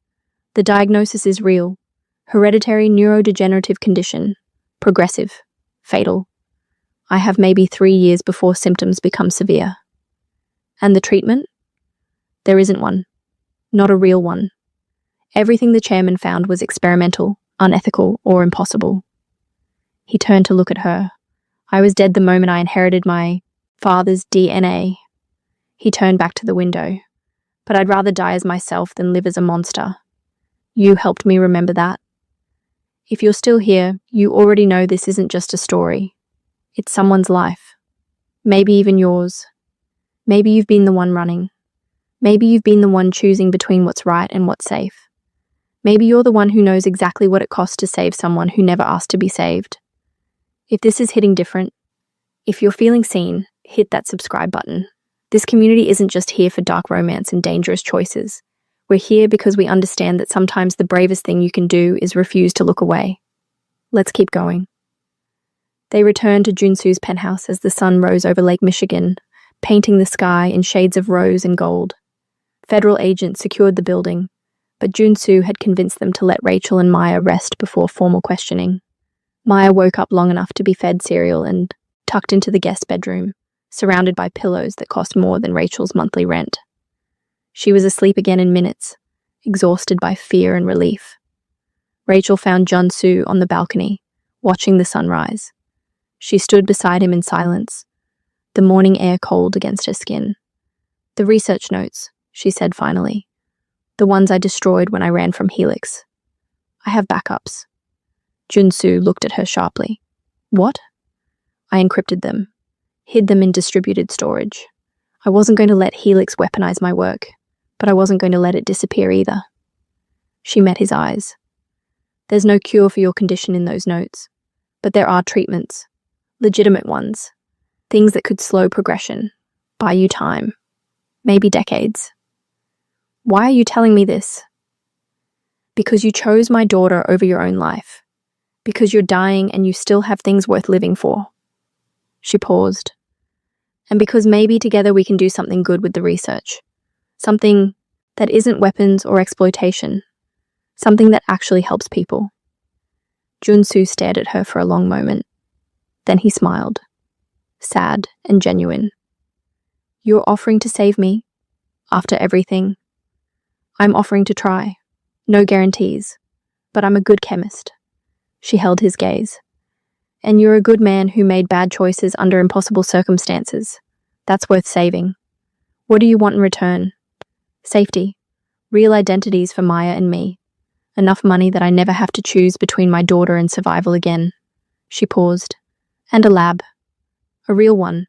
Speaker 1: "The diagnosis is real. Hereditary neurodegenerative condition. Progressive. Fatal. I have maybe 3 years before symptoms become severe." "And the treatment?" "There isn't one. Not a real one. Everything the chairman found was experimental, unethical, or impossible." He turned to look at her. "I was dead the moment I inherited my father's DNA." He turned back to the window. "But I'd rather die as myself than live as a monster. You helped me remember that. If you're still here, you already know this isn't just a story. It's someone's life. Maybe even yours. Maybe you've been the one running. Maybe you've been the one choosing between what's right and what's safe. Maybe you're the one who knows exactly what it costs to save someone who never asked to be saved. If this is hitting different, if you're feeling seen, hit that subscribe button. This community isn't just here for dark romance and dangerous choices. We're here because we understand that sometimes the bravest thing you can do is refuse to look away. Let's keep going." They returned to Jun-soo's penthouse as the sun rose over Lake Michigan, painting the sky in shades of rose and gold. Federal agents secured the building, but Jun-soo had convinced them to let Rachel and Maya rest before formal questioning. Maya woke up long enough to be fed cereal and tucked into the guest bedroom, surrounded by pillows that cost more than Rachel's monthly rent. She was asleep again in minutes, exhausted by fear and relief. Rachel found Jun-soo on the balcony, watching the sunrise. She stood beside him in silence, the morning air cold against her skin. "The research notes," she said finally. "The ones I destroyed when I ran from Helix. I have backups." Jun-soo looked at her sharply. "What?" "I encrypted them, hid them in distributed storage. I wasn't going to let Helix weaponize my work, but I wasn't going to let it disappear either." She met his eyes. "There's no cure for your condition in those notes, but there are treatments. Legitimate ones. Things that could slow progression, buy you time, maybe decades." "Why are you telling me this?" "Because you chose my daughter over your own life. Because you're dying and you still have things worth living for." She paused. "And because maybe together we can do something good with the research. Something that isn't weapons or exploitation. Something that actually helps people." Jun-soo stared at her for a long moment. Then he smiled. sad and genuine. "You're offering to save me? After everything?" "I'm offering to try. No guarantees. But I'm a good chemist." She held his gaze. "And you're a good man who made bad choices under impossible circumstances. That's worth saving. What do you want in return?" "Safety. Real identities for Maya and me. Enough money that I never have to choose between my daughter and survival again." She paused. "And a lab. A real one,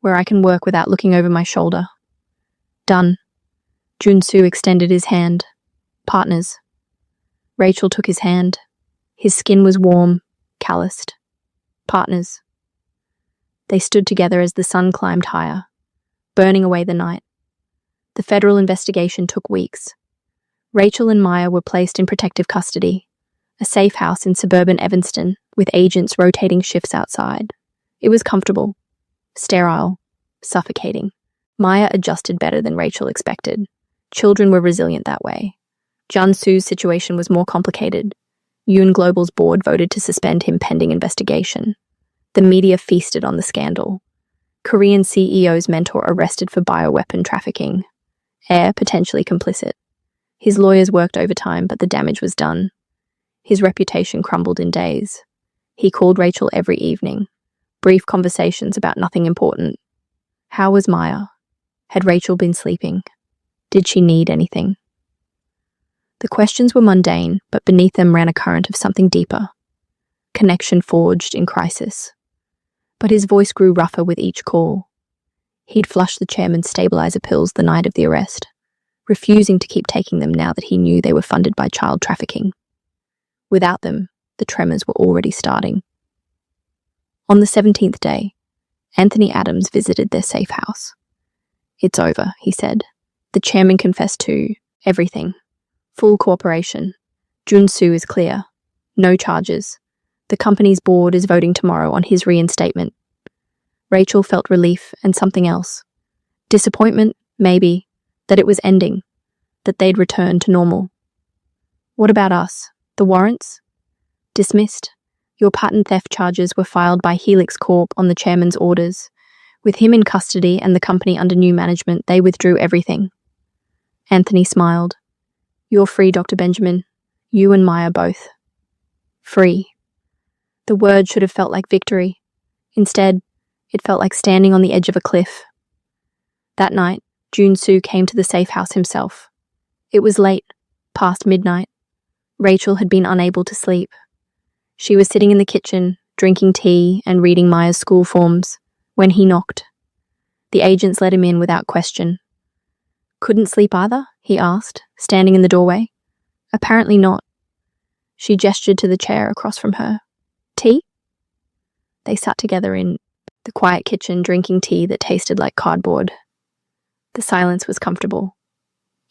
Speaker 1: where I can work without looking over my shoulder." "Done." Junsu extended his hand. "Partners." Rachel took his hand. His skin was warm, calloused. "Partners." They stood together as the sun climbed higher, burning away the night. The federal investigation took weeks. Rachel and Maya were placed in protective custody, a safe house in suburban Evanston with agents rotating shifts outside. It was comfortable, sterile, suffocating. Maya adjusted better than Rachel expected. Children were resilient that way. Junsu's situation was more complicated. Yoon Global's board voted to suspend him pending investigation. The media feasted on the scandal. Korean CEO's mentor arrested for bioweapon trafficking. Heir potentially complicit. His lawyers worked overtime, but the damage was done. His reputation crumbled in days. He called Rachel every evening. Brief conversations about nothing important. How was Maya? Had Rachel been sleeping? Did she need anything? The questions were mundane, but beneath them ran a current of something deeper. Connection forged in crisis. But his voice grew rougher with each call. He'd flushed the chairman's stabilizer pills the night of the arrest, refusing to keep taking them now that he knew they were funded by child trafficking. Without them, the tremors were already starting. On the 17th day, Anthony Adams visited their safe house. "It's over," he said. The chairman confessed to everything. Full cooperation. Junsu is clear. No charges. The company's board is voting tomorrow on his reinstatement. Rachel felt relief and something else. Disappointment, maybe, that it was ending, that they'd returned to normal. "What about us? The warrants?" "Dismissed. Your patent theft charges were filed by Helix Corp on the chairman's orders. With him in custody and the company under new management, they withdrew everything." Anthony smiled. "You're free, Dr. Benjamin. You and Maya both." Free. The word should have felt like victory. Instead, it felt like standing on the edge of a cliff. That night, Junsu came to the safe house himself. It was late, past midnight. Rachel had been unable to sleep. She was sitting in the kitchen, drinking tea and reading Maya's school forms, when he knocked. The agents let him in without question. "Couldn't sleep either?" he asked, standing in the doorway. "Apparently not." She gestured to the chair across from her. "Tea?" They sat together in the quiet kitchen, drinking tea that tasted like cardboard. The silence was comfortable,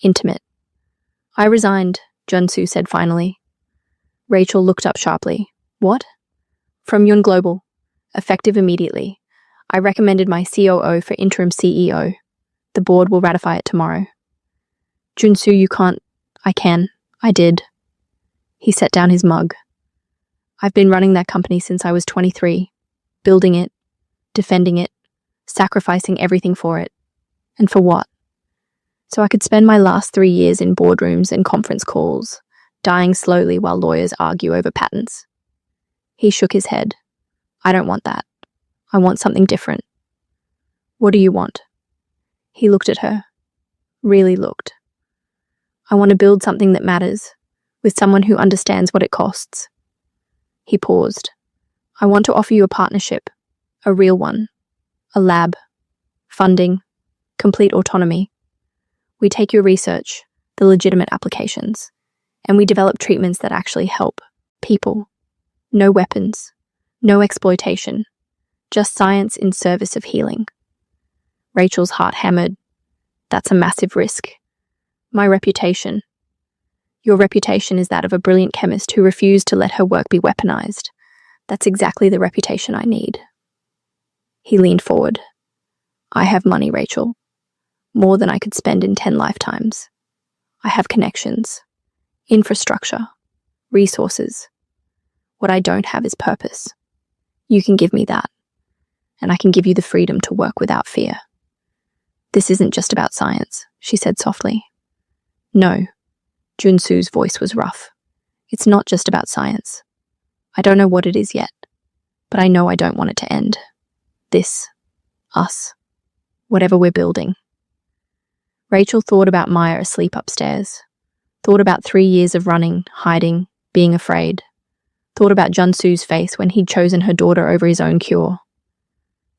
Speaker 1: intimate. "I resigned," Junsu said finally. Rachel looked up sharply. "What?" "From Yun Global. Effective immediately. I recommended my COO for interim CEO. The board will ratify it tomorrow." "Junsu, you can't." "I can. I did." He set down his mug. "I've been running that company since I was 23, building it, defending it, sacrificing everything for it. And for what? So I could spend my last 3 years in boardrooms and conference calls, dying slowly while lawyers argue over patents." He shook his head. "I don't want that. I want something different." "What do you want?" He looked at her. Really looked. "I want to build something that matters, with someone who understands what it costs." He paused. "I want to offer you a partnership, a real one, a lab, funding, complete autonomy. We take your research, the legitimate applications, and we develop treatments that actually help people. No weapons, no exploitation, just science in service of healing." Rachel's heart hammered. "That's a massive risk. My reputation." "Your reputation is that of a brilliant chemist who refused to let her work be weaponized. That's exactly the reputation I need." He leaned forward. "I have money, Rachel. More than I could spend in 10 lifetimes. I have connections, infrastructure, resources. What I don't have is purpose. You can give me that. and I can give you the freedom to work without fear. This isn't just about science, she said softly. No, Junsu's voice was rough. It's not just about science. I don't know what it is yet, but I know I don't want it to end. This, us, whatever we're building. Rachel thought about Maya asleep upstairs, thought about 3 years of running, hiding, being afraid, thought about Junsu's face when he'd chosen her daughter over his own cure.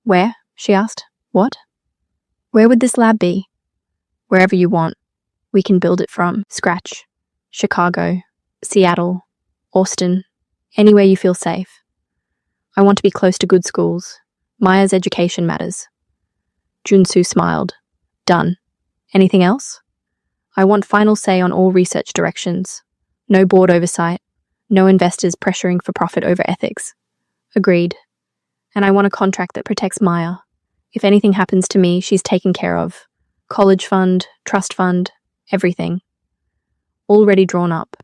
Speaker 1: Where? She asked. What? Where would this lab be? Wherever you want. We can build it from scratch. Chicago, Seattle, Austin, anywhere you feel safe. I want to be close to good schools. Maya's education matters. Junsu smiled. Done. Anything else? I want final say on all research directions. No board oversight. No investors pressuring for profit over ethics. Agreed. And I want a contract that protects Maya. If anything happens to me, she's taken care of. College fund, trust fund, everything. Already drawn up.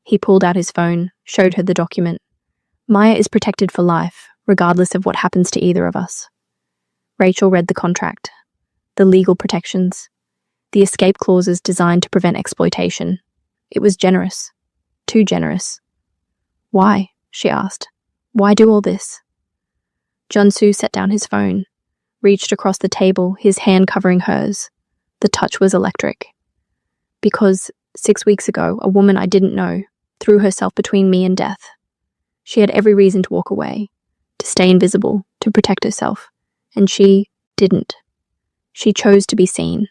Speaker 1: He pulled out his phone, showed her the document. Maya is protected for life, regardless of what happens to either of us. Rachel read the contract. The legal protections. The escape clauses designed to prevent exploitation. It was generous. Too generous. Why? She asked. Why do all this? Junsu set down his phone, reached across the table, his hand covering hers. The touch was electric. Because 6 weeks ago, a woman I didn't know threw herself between me and death. She had every reason to walk away, to stay invisible, to protect herself. And she didn't. She chose to be seen.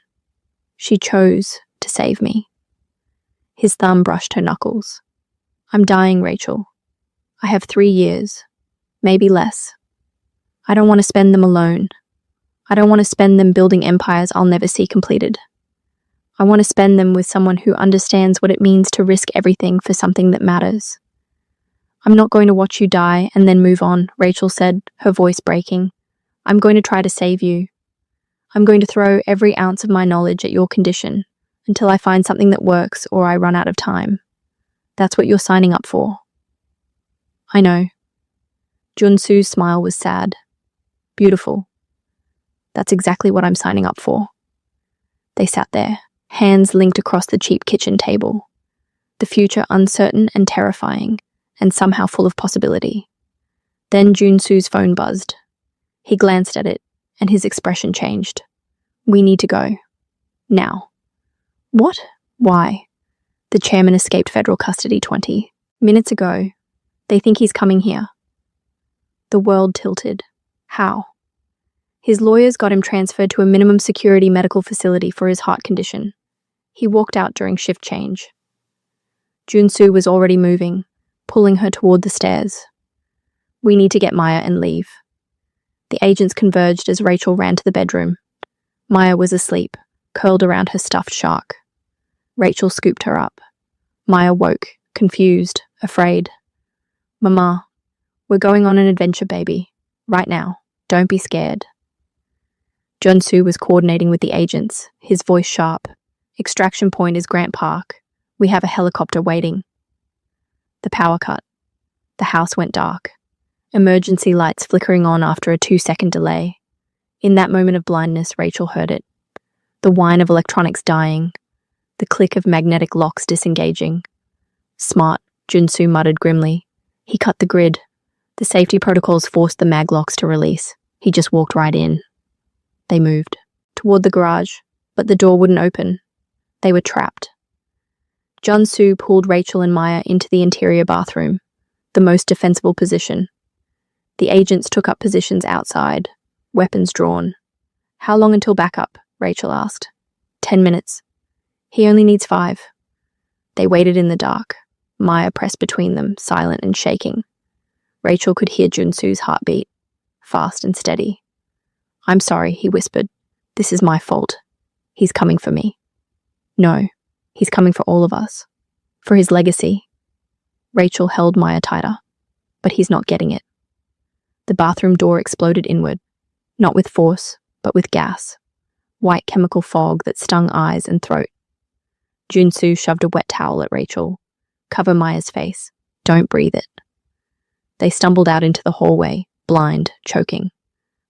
Speaker 1: She chose to save me. His thumb brushed her knuckles. I'm dying, Rachel. I have 3 years, maybe less. I don't want to spend them alone. I don't want to spend them building empires I'll never see completed. I want to spend them with someone who understands what it means to risk everything for something that matters. I'm not going to watch you die and then move on, Rachel said, her voice breaking. I'm going to try to save you. I'm going to throw every ounce of my knowledge at your condition until I find something that works or I run out of time. That's what you're signing up for. I know. Junsu's smile was sad. Beautiful. That's exactly what I'm signing up for. They sat there, hands linked across the cheap kitchen table. The future uncertain and terrifying, and somehow full of possibility. Then Junsu's phone buzzed. He glanced at it, and his expression changed. We need to go. Now. What? Why? The chairman escaped federal custody 20 minutes ago. They think he's coming here. The world tilted. How? His lawyers got him transferred to a minimum security medical facility for his heart condition. He walked out during shift change. Junsu was already moving, pulling her toward the stairs. We need to get Maya and leave. The agents converged as Rachel ran to the bedroom. Maya was asleep, curled around her stuffed shark. Rachel scooped her up. Maya woke, confused, afraid. Mama, we're going on an adventure, baby. Right now. Don't be scared. Junsu was coordinating with the agents, his voice sharp. Extraction point is Grant Park. We have a helicopter waiting. The power cut. The house went dark. Emergency lights flickering on after a 2-second delay. In that moment of blindness, Rachel heard it. The whine of electronics dying. The click of magnetic locks disengaging. Smart, Junsu muttered grimly. He cut the grid. The safety protocols forced the mag locks to release. He just walked right in. They moved. Toward the garage, but the door wouldn't open. They were trapped. Junsu pulled Rachel and Maya into the interior bathroom, the most defensible position. The agents took up positions outside, weapons drawn. How long until backup? Rachel asked. 10 minutes. He only needs 5. They waited in the dark, Maya pressed between them, silent and shaking. Rachel could hear Junsu's heartbeat, fast and steady. I'm sorry, he whispered. This is my fault. He's coming for me. No, he's coming for all of us. For his legacy. Rachel held Maya tighter. But he's not getting it. The bathroom door exploded inward, not with force, but with gas. White chemical fog that stung eyes and throat. Junsu shoved a wet towel at Rachel. Cover Maya's face. Don't breathe it. They stumbled out into the hallway, blind, choking.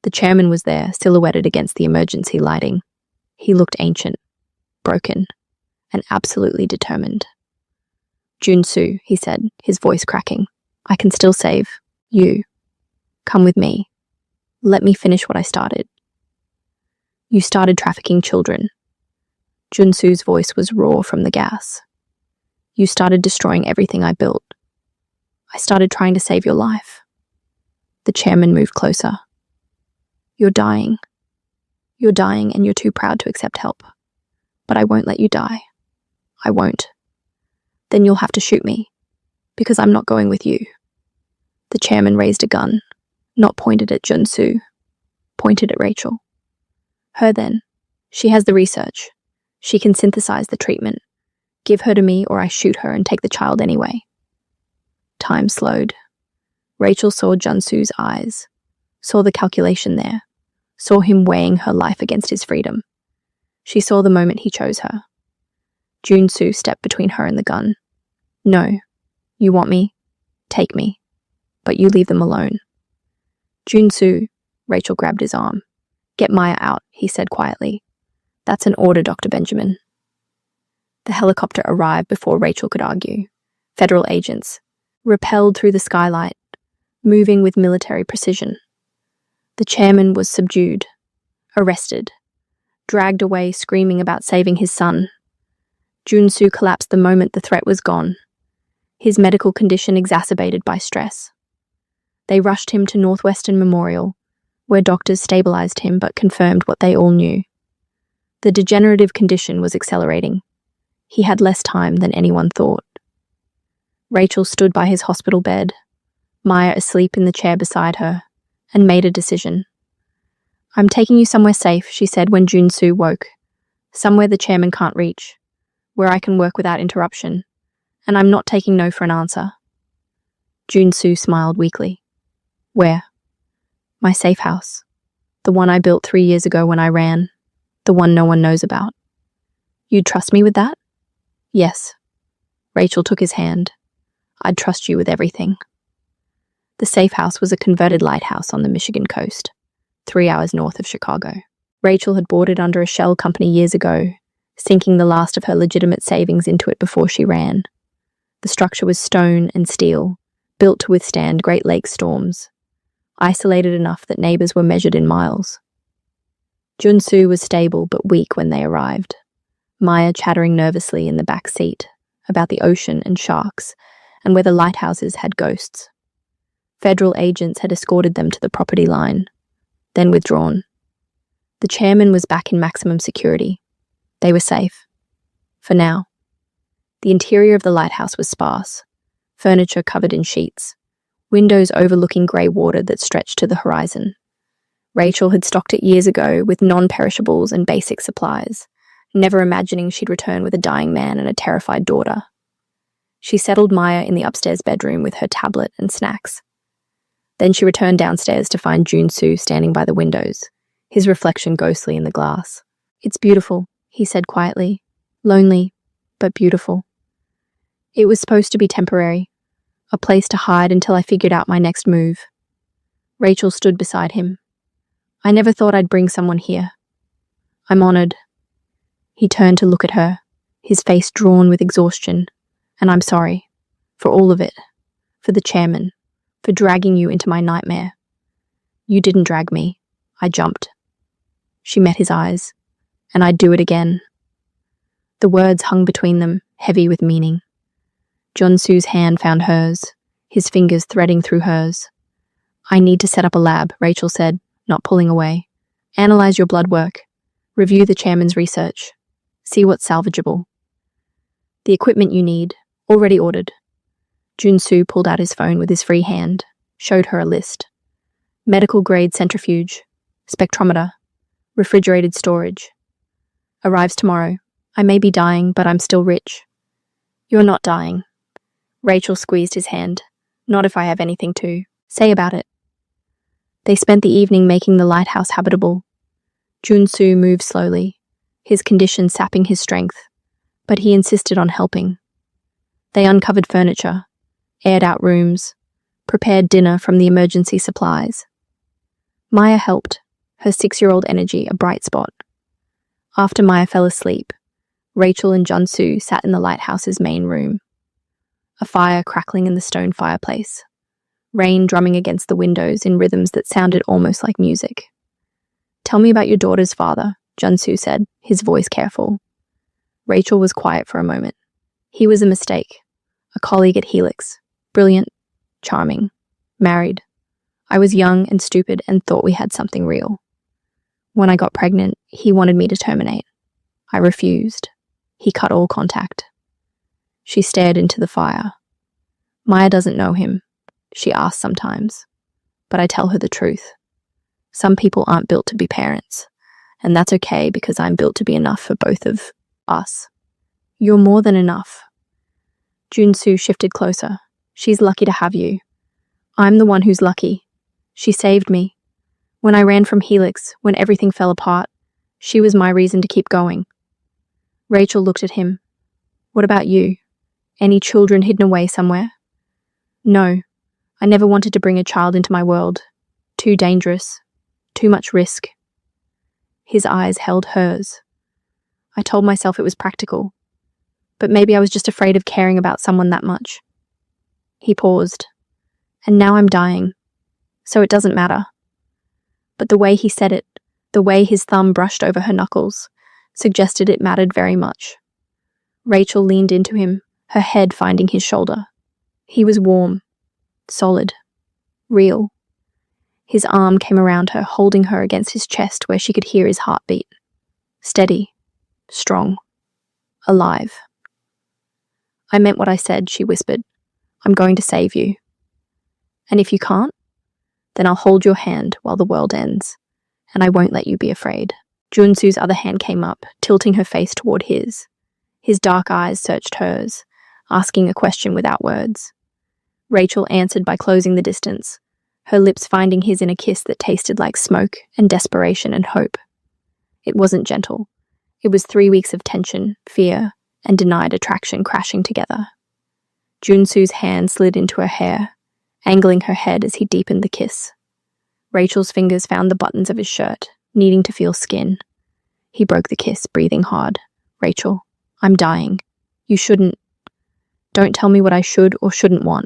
Speaker 1: The chairman was there, silhouetted against the emergency lighting. He looked ancient, broken, and absolutely determined. Junsu, he said, his voice cracking. I can still save you. Come with me. Let me finish what I started. You started trafficking children. Junsu's voice was raw from the gas. You started destroying everything I built. I started trying to save your life. The chairman moved closer. You're dying. You're dying and you're too proud to accept help. But I won't let you die. I won't. Then you'll have to shoot me, because I'm not going with you. The chairman raised a gun, not pointed at Junsu, pointed at Rachel. Her then. She has the research. She can synthesize the treatment. Give her to me or I shoot her and take the child anyway. Time slowed. Rachel saw Junsu's eyes, saw the calculation there, saw him weighing her life against his freedom. She saw the moment he chose her. Junsu stepped between her and the gun. No, you want me? Take me. But you leave them alone. Junsu, Rachel grabbed his arm. Get Maya out, he said quietly. That's an order, Dr. Benjamin. The helicopter arrived before Rachel could argue. Federal agents, rappelled through the skylight, moving with military precision. The chairman was subdued, arrested, dragged away screaming about saving his son. Junsu collapsed the moment the threat was gone, his medical condition exacerbated by stress. They rushed him to Northwestern Memorial, where doctors stabilized him but confirmed what they all knew. The degenerative condition was accelerating. He had less time than anyone thought. Rachel stood by his hospital bed, Maya asleep in the chair beside her, and made a decision. I'm taking you somewhere safe, she said when Junsu woke. Somewhere the chairman can't reach, where I can work without interruption, and I'm not taking no for an answer. Junsu smiled weakly. Where? My safe house. The one I built 3 years ago when I ran. The one no one knows about. You'd trust me with that? Yes. Rachel took his hand. I'd trust you with everything. The safe house was a converted lighthouse on the Michigan coast, 3 hours north of Chicago. Rachel had bought it under a shell company years ago, sinking the last of her legitimate savings into it before she ran. The structure was stone and steel, built to withstand Great Lakes storms, isolated enough that neighbors were measured in miles. Junsu was stable but weak when they arrived, Maya chattering nervously in the back seat about the ocean and sharks and whether lighthouses had ghosts. Federal agents had escorted them to the property line, then withdrawn. The chairman was back in maximum security. They were safe. For now. The interior of the lighthouse was sparse, furniture covered in sheets, windows overlooking grey water that stretched to the horizon. Rachel had stocked it years ago with non-perishables and basic supplies, never imagining she'd return with a dying man and a terrified daughter. She settled Maya in the upstairs bedroom with her tablet and snacks. Then she returned downstairs to find Junsu standing by the windows, his reflection ghostly in the glass. It's beautiful, he said quietly. Lonely, but beautiful. It was supposed to be temporary, a place to hide until I figured out my next move. Rachel stood beside him. I never thought I'd bring someone here. I'm honored. He turned to look at her, his face drawn with exhaustion. And I'm sorry. For all of it. For the chairman. For dragging you into my nightmare. You didn't drag me. I jumped. She met his eyes. And I'd do it again. The words hung between them, heavy with meaning. Junsu's hand found hers, his fingers threading through hers. I need to set up a lab, Rachel said, not pulling away. Analyze your blood work. Review the chairman's research. See what's salvageable. The equipment you need, already ordered. Junsu pulled out his phone with his free hand, showed her a list. Medical-grade centrifuge, spectrometer, refrigerated storage. Arrives tomorrow. I may be dying, but I'm still rich. You're not dying. Rachel squeezed his hand. Not if I have anything to say about it. They spent the evening making the lighthouse habitable. Junsu moved slowly, his condition sapping his strength, but he insisted on helping. They uncovered furniture, aired out rooms, prepared dinner from the emergency supplies. Maya helped, her 6-year-old energy a bright spot. After Maya fell asleep, Rachel and Junsu sat in the lighthouse's main room. A fire crackling in the stone fireplace, rain drumming against the windows in rhythms that sounded almost like music. "Tell me about your daughter's father," Junsu said, his voice careful. Rachel was quiet for a moment. "He was a mistake. A colleague at Helix. Brilliant, charming, married. I was young and stupid and thought we had something real. When I got pregnant, he wanted me to terminate. I refused. He cut all contact." She stared into the fire. "Maya doesn't know him. She asks sometimes. But I tell her the truth. Some people aren't built to be parents. And that's okay because I'm built to be enough for both of us." "You're more than enough." Junsu shifted closer. "She's lucky to have you. I'm the one who's lucky. She saved me. When I ran from Helix, when everything fell apart, she was my reason to keep going." Rachel looked at him. "What about you? Any children hidden away somewhere?" "No. I never wanted to bring a child into my world. Too dangerous. Too much risk." His eyes held hers. "I told myself it was practical. But maybe I was just afraid of caring about someone that much." He paused. "And now I'm dying. So it doesn't matter." But the way he said it, the way his thumb brushed over her knuckles, suggested it mattered very much. Rachel leaned into him, her head finding his shoulder. He was warm, solid, real. His arm came around her, holding her against his chest where she could hear his heartbeat. Steady, strong, alive. "I meant what I said," she whispered. "I'm going to save you. And if you can't, then I'll hold your hand while the world ends, and I won't let you be afraid." Junsu's other hand came up, tilting her face toward his. His dark eyes searched hers, asking a question without words. Rachel answered by closing the distance, her lips finding his in a kiss that tasted like smoke and desperation and hope. It wasn't gentle. It was 3 weeks of tension, fear, and denied attraction crashing together. Junsu's hand slid into her hair, angling her head as he deepened the kiss. Rachel's fingers found the buttons of his shirt, needing to feel skin. He broke the kiss, breathing hard. "Rachel, I'm dying. You shouldn't. Don't tell me what I should or shouldn't want."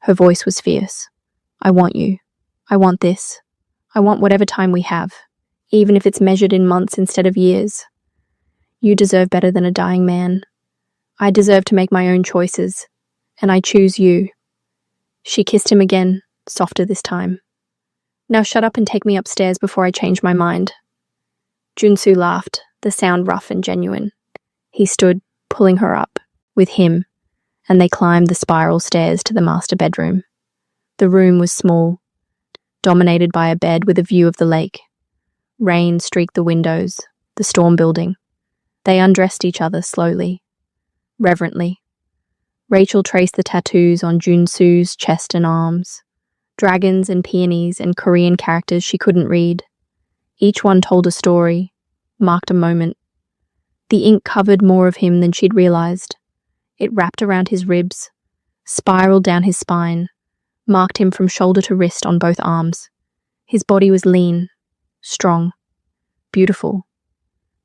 Speaker 1: Her voice was fierce. "I want you. I want this. I want whatever time we have, even if it's measured in months instead of years. You deserve better than a dying man. I deserve to make my own choices, and I choose you." She kissed him again, softer this time. "Now shut up and take me upstairs before I change my mind." Junsu laughed, the sound rough and genuine. He stood, pulling her up, with him, and they climbed the spiral stairs to the master bedroom. The room was small, dominated by a bed with a view of the lake. Rain streaked the windows, the storm building. They undressed each other slowly, reverently. Rachel traced the tattoos on Junsu's chest and arms. Dragons and peonies and Korean characters she couldn't read. Each one told a story, marked a moment. The ink covered more of him than she'd realized. It wrapped around his ribs, spiraled down his spine, marked him from shoulder to wrist on both arms. His body was lean, strong, beautiful.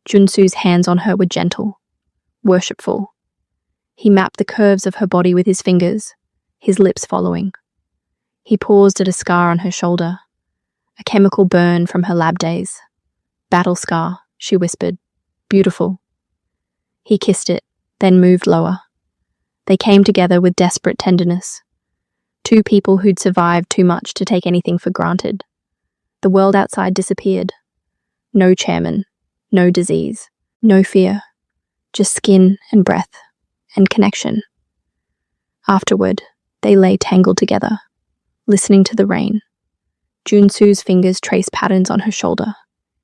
Speaker 1: Junsu's hands on her were gentle, worshipful. He mapped the curves of her body with his fingers, his lips following. He paused at a scar on her shoulder, a chemical burn from her lab days. "Battle scar," she whispered. "Beautiful." He kissed it, then moved lower. They came together with desperate tenderness. Two people who'd survived too much to take anything for granted. The world outside disappeared. No chairman, no disease, no fear, just skin and breath and connection. Afterward, they lay tangled together, listening to the rain. Junsu's fingers traced patterns on her shoulder,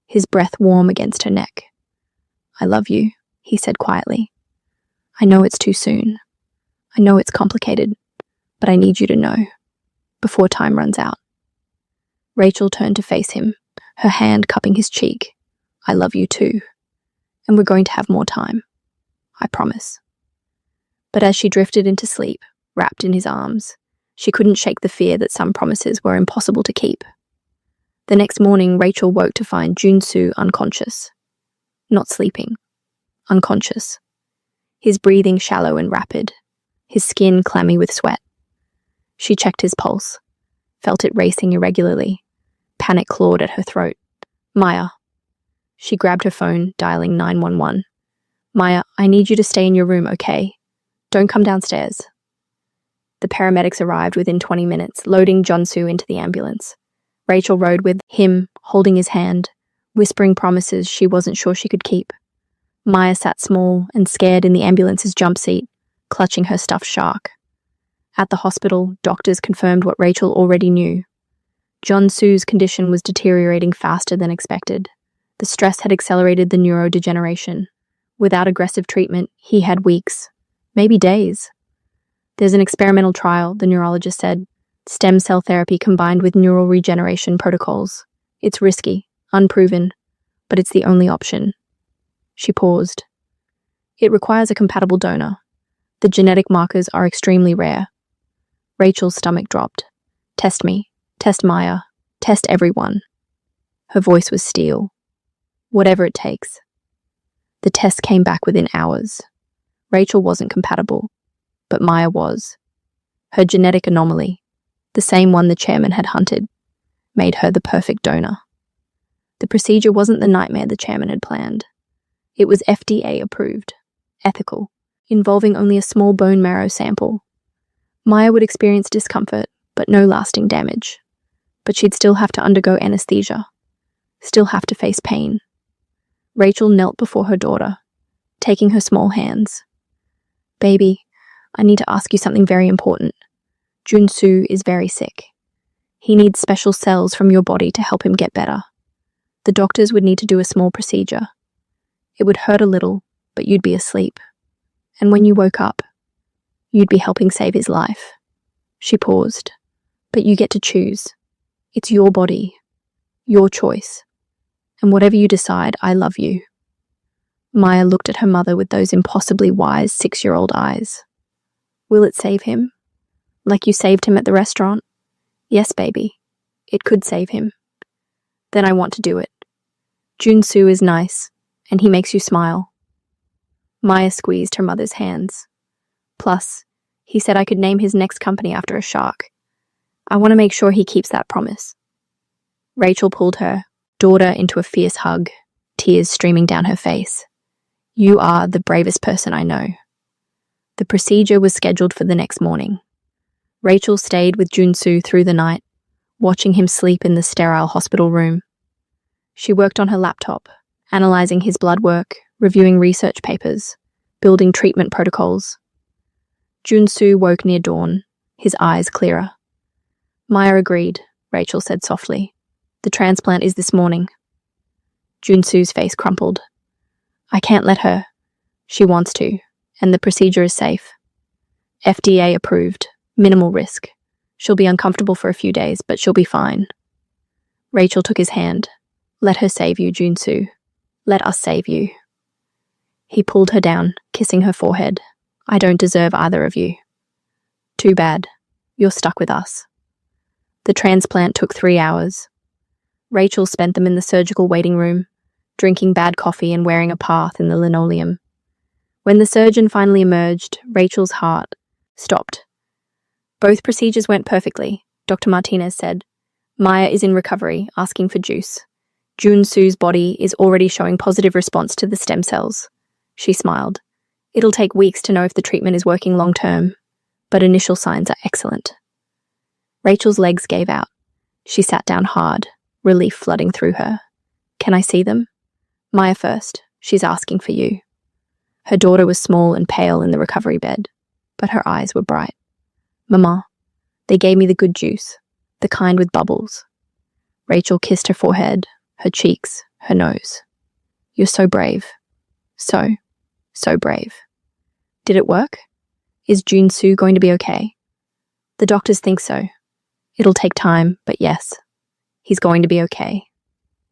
Speaker 1: his breath warm against her neck. "I love you," he said quietly. "I know it's too soon. I know it's complicated, but I need you to know, before time runs out." Rachel turned to face him, her hand cupping his cheek. "I love you too, and we're going to have more time. I promise." But as she drifted into sleep, wrapped in his arms, she couldn't shake the fear that some promises were impossible to keep. The next morning, Rachel woke to find Junsu unconscious. Not sleeping. Unconscious. His breathing shallow and rapid. His skin clammy with sweat. She checked his pulse. Felt it racing irregularly. Panic clawed at her throat. Maya. She grabbed her phone, dialing 911. Maya, I need you to stay in your room, okay? Don't come downstairs. The paramedics arrived within 20 minutes, loading Junsu into the ambulance. Rachel rode with him, holding his hand, whispering promises she wasn't sure she could keep. Maya sat small and scared in the ambulance's jump seat, clutching her stuffed shark. At the hospital, doctors confirmed what Rachel already knew. Junsu's condition was deteriorating faster than expected. The stress had accelerated the neurodegeneration. Without aggressive treatment, he had weeks, maybe days. There's an experimental trial, the neurologist said. Stem cell therapy combined with neural regeneration protocols. It's risky, unproven, but it's the only option. She paused. It requires a compatible donor. The genetic markers are extremely rare. Rachel's stomach dropped. Test me. Test Maya. Test everyone. Her voice was steel. Whatever it takes. The test came back within hours. Rachel wasn't compatible, but Maya was. Her genetic anomaly, the same one the chairman had hunted, made her the perfect donor. The procedure wasn't the nightmare the chairman had planned. It was FDA approved, ethical, involving only a small bone marrow sample. Maya would experience discomfort, but no lasting damage. But she'd still have to undergo anesthesia, still have to face pain. Rachel knelt before her daughter, taking her small hands. Baby, I need to ask you something very important. Junsu is very sick. He needs special cells from your body to help him get better. The doctors would need to do a small procedure. It would hurt a little, but you'd be asleep. And when you woke up, you'd be helping save his life. She paused. But you get to choose. It's your body, your choice. And whatever you decide, I love you. Maya looked at her mother with those impossibly wise 6-year-old eyes. Will it save him? Like you saved him at the restaurant? Yes, baby. It could save him. Then I want to do it. Junsu is nice, and he makes you smile. Maya squeezed her mother's hands. Plus, he said I could name his next company after a shark. I want to make sure he keeps that promise. Rachel pulled her daughter into a fierce hug, tears streaming down her face. You are the bravest person I know. The procedure was scheduled for the next morning. Rachel stayed with Junsu through the night, watching him sleep in the sterile hospital room. She worked on her laptop, analyzing his blood work, reviewing research papers, building treatment protocols. Junsu woke near dawn, his eyes clearer. Maya agreed, Rachel said softly. The transplant is this morning. Junsu's face crumpled. I can't let her. She wants to, and the procedure is safe. FDA approved, minimal risk. She'll be uncomfortable for a few days, but she'll be fine. Rachel took his hand. Let her save you, Junsu. Let us save you. He pulled her down, kissing her forehead. I don't deserve either of you. Too bad. You're stuck with us. The transplant took 3 hours. Rachel spent them in the surgical waiting room, drinking bad coffee and wearing a path in the linoleum. When the surgeon finally emerged, Rachel's heart stopped. Both procedures went perfectly, Dr. Martinez said. Maya is in recovery, asking for juice. Junsu's body is already showing positive response to the stem cells. She smiled. It'll take weeks to know if the treatment is working long-term, but initial signs are excellent. Rachel's legs gave out. She sat down hard, relief flooding through her. Can I see them? Maya first. She's asking for you. Her daughter was small and pale in the recovery bed, but her eyes were bright. Mama, they gave me the good juice, the kind with bubbles. Rachel kissed her forehead, her cheeks, her nose. You're so brave. So brave. Did it work? Is Junsu going to be okay? The doctors think so. It'll take time, but yes, he's going to be okay.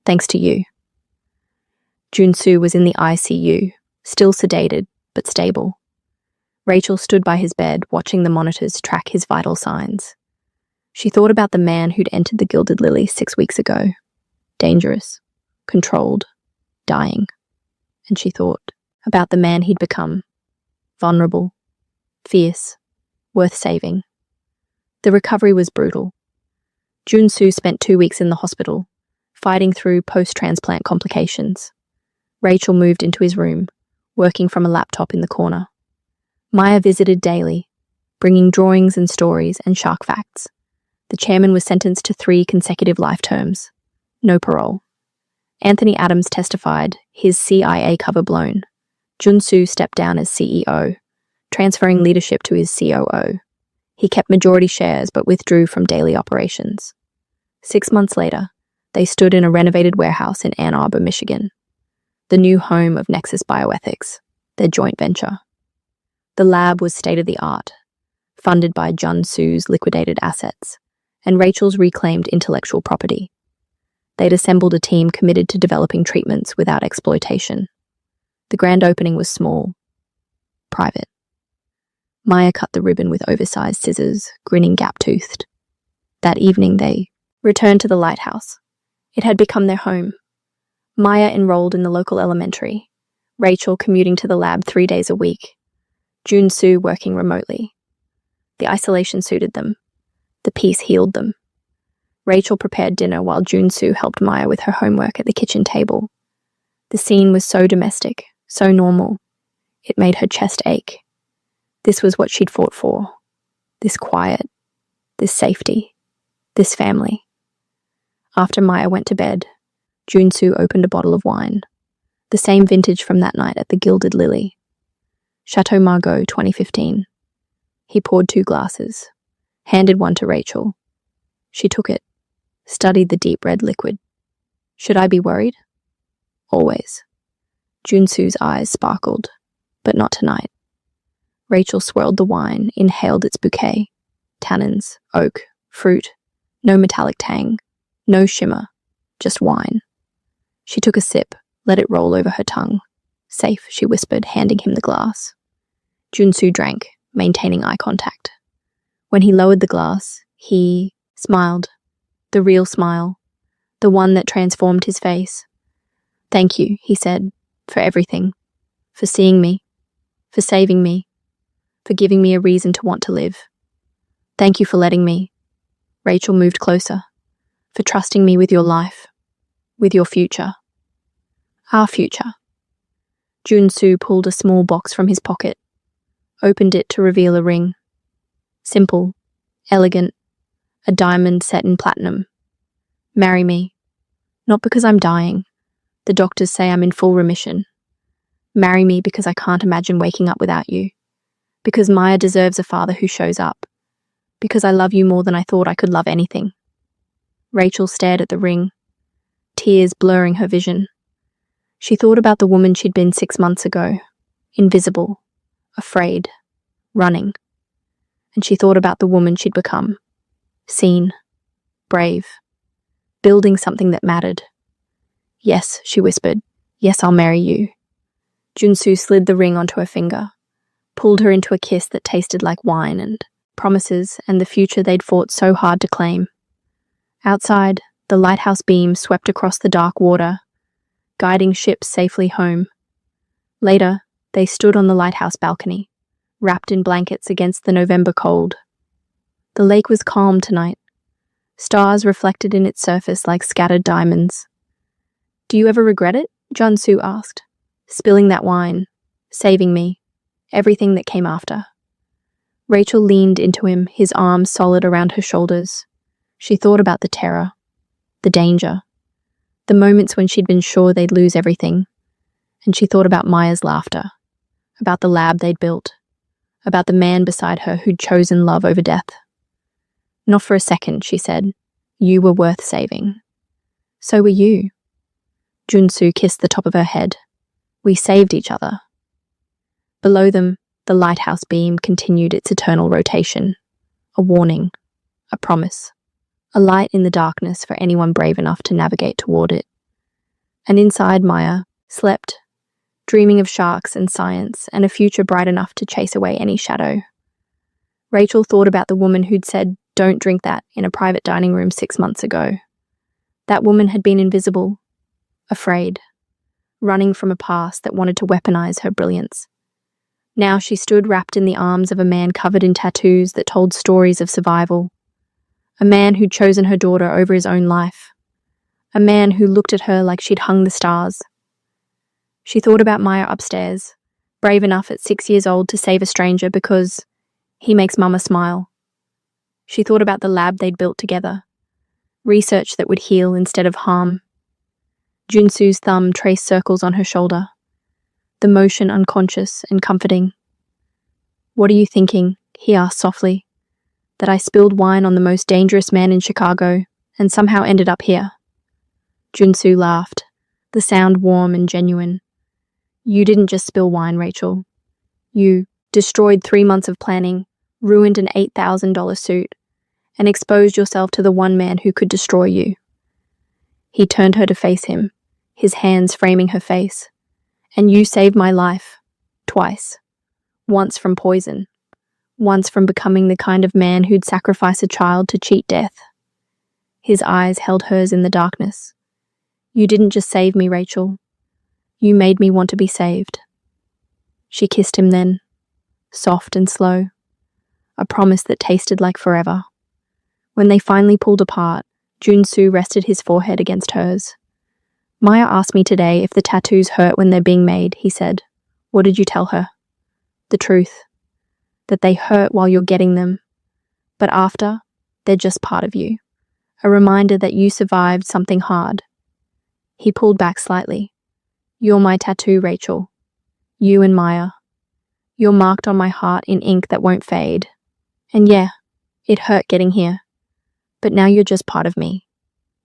Speaker 1: Thanks to you. Junsu was in the ICU, still sedated, but stable. Rachel stood by his bed, watching the monitors track his vital signs. She thought about the man who'd entered the Gilded Lily 6 weeks ago. dangerous, controlled, dying. And she thought about the man he'd become, vulnerable, fierce, worth saving. The recovery was brutal. Junsu spent 2 weeks in the hospital, fighting through post-transplant complications. Rachel moved into his room, working from a laptop in the corner. Maya visited daily, bringing drawings and stories and shark facts. The chairman was sentenced to 3 consecutive life terms. No parole. Anthony Adams testified, his CIA cover blown. Junsu stepped down as CEO, transferring leadership to his COO. He kept majority shares but withdrew from daily operations. 6 months later, they stood in a renovated warehouse in Ann Arbor, Michigan, the new home of Nexus Bioethics, their joint venture. The lab was state-of-the-art, funded by Junsu's liquidated assets and Rachel's reclaimed intellectual property. They'd assembled a team committed to developing treatments without exploitation. The grand opening was small, private. Maya cut the ribbon with oversized scissors, grinning gap-toothed. That evening they returned to the lighthouse. It had become their home. Maya enrolled in the local elementary, Rachel commuting to the lab 3 days a week, Junsu working remotely. The isolation suited them. The peace healed them. Rachel prepared dinner while Junsu helped Maya with her homework at the kitchen table. The scene was so domestic, so normal. It made her chest ache. This was what she'd fought for. This quiet, this safety, this family. After Maya went to bed, Junsu opened a bottle of wine, the same vintage from that night at the Gilded Lily. Chateau Margaux 2015. He poured 2 glasses, handed one to Rachel. She took it, studied the deep red liquid. Should I be worried? Always. Junsu's eyes sparkled, but not tonight. Rachel swirled the wine, inhaled its bouquet. Tannins, oak, fruit, no metallic tang, no shimmer, just wine. She took a sip, let it roll over her tongue. Safe, she whispered, handing him the glass. Junsu drank, maintaining eye contact. When he lowered the glass, he smiled. The real smile, the one that transformed his face. Thank you, he said, for everything, for seeing me, for saving me, for giving me a reason to want to live. Thank you for letting me. Rachel moved closer, for trusting me with your life, with your future. Our future. Junsu pulled a small box from his pocket, opened it to reveal a ring. Simple, elegant, a diamond set in platinum. Marry me. Not because I'm dying. The doctors say I'm in full remission. Marry me because I can't imagine waking up without you. Because Maya deserves a father who shows up. Because I love you more than I thought I could love anything. Rachel stared at the ring, tears blurring her vision. She thought about the woman she'd been 6 months ago, invisible, afraid, running. And she thought about the woman she'd become, seen, brave, building something that mattered. Yes, she whispered. Yes, I'll marry you. Junsu slid the ring onto her finger, pulled her into a kiss that tasted like wine and promises and the future they'd fought so hard to claim. Outside, the lighthouse beam swept across the dark water, guiding ships safely home. Later, they stood on the lighthouse balcony, wrapped in blankets against the November cold. The lake was calm tonight, stars reflected in its surface like scattered diamonds. Do you ever regret it? Junsu asked, spilling that wine, saving me, everything that came after. Rachel leaned into him, his arms solid around her shoulders. She thought about the terror, the danger, the moments when she'd been sure they'd lose everything. And she thought about Maya's laughter, about the lab they'd built, about the man beside her who'd chosen love over death. Not for a second, she said. You were worth saving. So were you. Junsu kissed the top of her head. We saved each other. Below them, the lighthouse beam continued its eternal rotation. A warning, a promise, a light in the darkness for anyone brave enough to navigate toward it. And inside, Maya slept, dreaming of sharks and science and a future bright enough to chase away any shadow. Rachel thought about the woman who'd said, "Don't drink that," in a private dining room 6 months ago. That woman had been invisible, afraid, running from a past that wanted to weaponize her brilliance. Now she stood wrapped in the arms of a man covered in tattoos that told stories of survival. A man who'd chosen her daughter over his own life. A man who looked at her like she'd hung the stars. She thought about Maya upstairs, brave enough at 6 years old to save a stranger because he makes Mama smile. She thought about the lab they'd built together, research that would heal instead of harm. Junsu's thumb traced circles on her shoulder, the motion unconscious and comforting. "What are you thinking?" he asked softly. "That I spilled wine on the most dangerous man in Chicago and somehow ended up here?" Junsu laughed, the sound warm and genuine. "You didn't just spill wine, Rachel. You destroyed 3 months of planning, ruined an $8,000 suit, and exposed yourself to the one man who could destroy you." He turned her to face him, his hands framing her face. "And you saved my life. Twice. Once from poison. Once from becoming the kind of man who'd sacrifice a child to cheat death." His eyes held hers in the darkness. "You didn't just save me, Rachel. You made me want to be saved." She kissed him then, soft and slow, a promise that tasted like forever. When they finally pulled apart, Junsu rested his forehead against hers. "Maya asked me today if the tattoos hurt when they're being made," he said. "What did you tell her?" "The truth. That they hurt while you're getting them. But after, they're just part of you. A reminder that you survived something hard." He pulled back slightly. "You're my tattoo, Rachel. You and Maya. You're marked on my heart in ink that won't fade. And yeah, it hurt getting here. But now you're just part of me.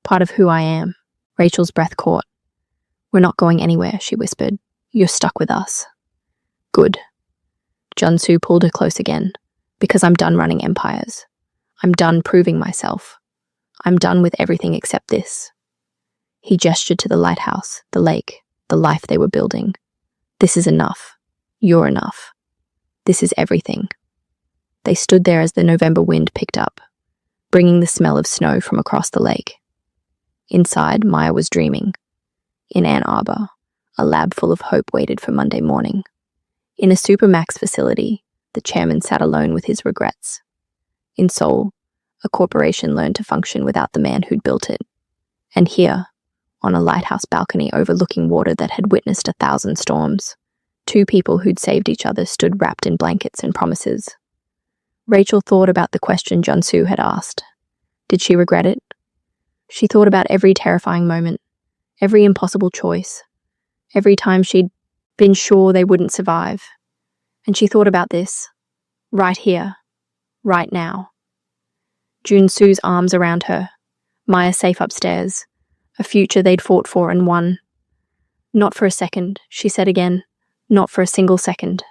Speaker 1: Part of who I am." Rachel's breath caught. "We're not going anywhere," she whispered. "You're stuck with us." "Good." Junsu pulled her close again. "Because I'm done running empires. I'm done proving myself. I'm done with everything except this." He gestured to the lighthouse, the lake, the life they were building. "This is enough. You're enough. This is everything." They stood there as the November wind picked up, bringing the smell of snow from across the lake. Inside, Maya was dreaming. In Ann Arbor, a lab full of hope waited for Monday morning. In a Supermax facility, the chairman sat alone with his regrets. In Seoul, a corporation learned to function without the man who'd built it. And here, on a lighthouse balcony overlooking water that had witnessed 1,000 storms, 2 people who'd saved each other stood wrapped in blankets and promises. Rachel thought about the question Junsu had asked. Did she regret it? She thought about every terrifying moment, every impossible choice, every time she'd been sure they wouldn't survive. And she thought about this, right here, right now. Junsu's arms around her, Maya safe upstairs, a future they'd fought for and won. "Not for a second," she said again, "not for a single second."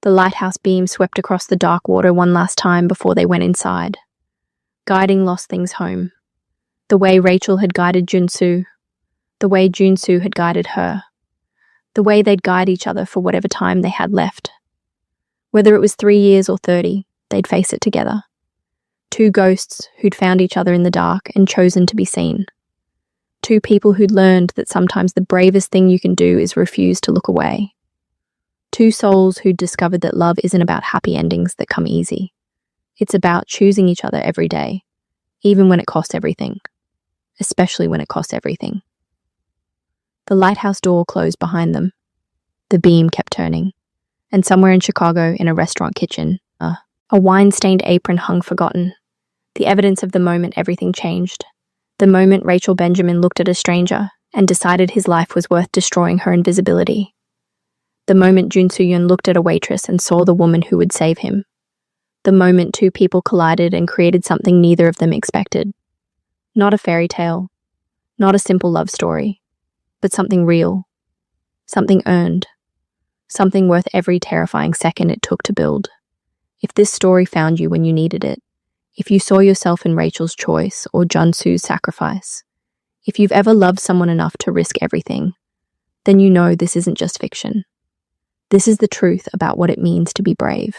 Speaker 1: The lighthouse beam swept across the dark water one last time before they went inside, guiding lost things home. The way Rachel had guided Junsu, the way Junsu had guided her, the way they'd guide each other for whatever time they had left. Whether it was 3 years or 30, they'd face it together. 2 ghosts who'd found each other in the dark and chosen to be seen. 2 people who'd learned that sometimes the bravest thing you can do is refuse to look away. 2 souls who'd discovered that love isn't about happy endings that come easy. It's about choosing each other every day, even when it costs everything. Especially when it costs everything. The lighthouse door closed behind them. The beam kept turning. And somewhere in Chicago, in a restaurant kitchen, a wine-stained apron hung forgotten. The evidence of the moment everything changed. The moment Rachel Benjamin looked at a stranger and decided his life was worth destroying her invisibility. The moment Jun Soo-yeon looked at a waitress and saw the woman who would save him. The moment 2 people collided and created something neither of them expected. Not a fairy tale, not a simple love story, but something real, something earned, something worth every terrifying second it took to build. If this story found you when you needed it, if you saw yourself in Rachel's choice or Jun-Soo's sacrifice, if you've ever loved someone enough to risk everything, then you know this isn't just fiction. This is the truth about what it means to be brave,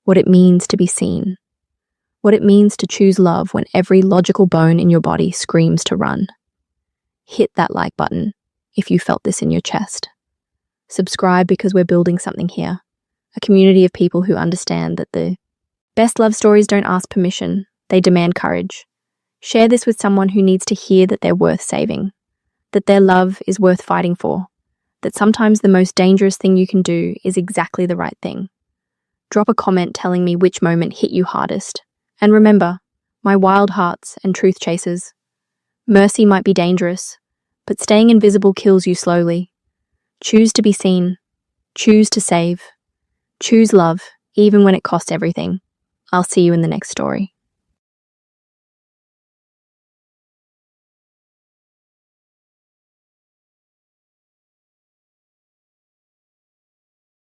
Speaker 1: what it means to be seen, what it means to choose love when every logical bone in your body screams to run. Hit that like button if you felt this in your chest. Subscribe because we're building something here, a community of people who understand that the best love stories don't ask permission, they demand courage. Share this with someone who needs to hear that they're worth saving, that their love is worth fighting for, that sometimes the most dangerous thing you can do is exactly the right thing. Drop a comment telling me which moment hit you hardest. And remember, my wild hearts and truth chasers, mercy might be dangerous, but staying invisible kills you slowly. Choose to be seen. Choose to save. Choose love, even when it costs everything. I'll see you in the next story.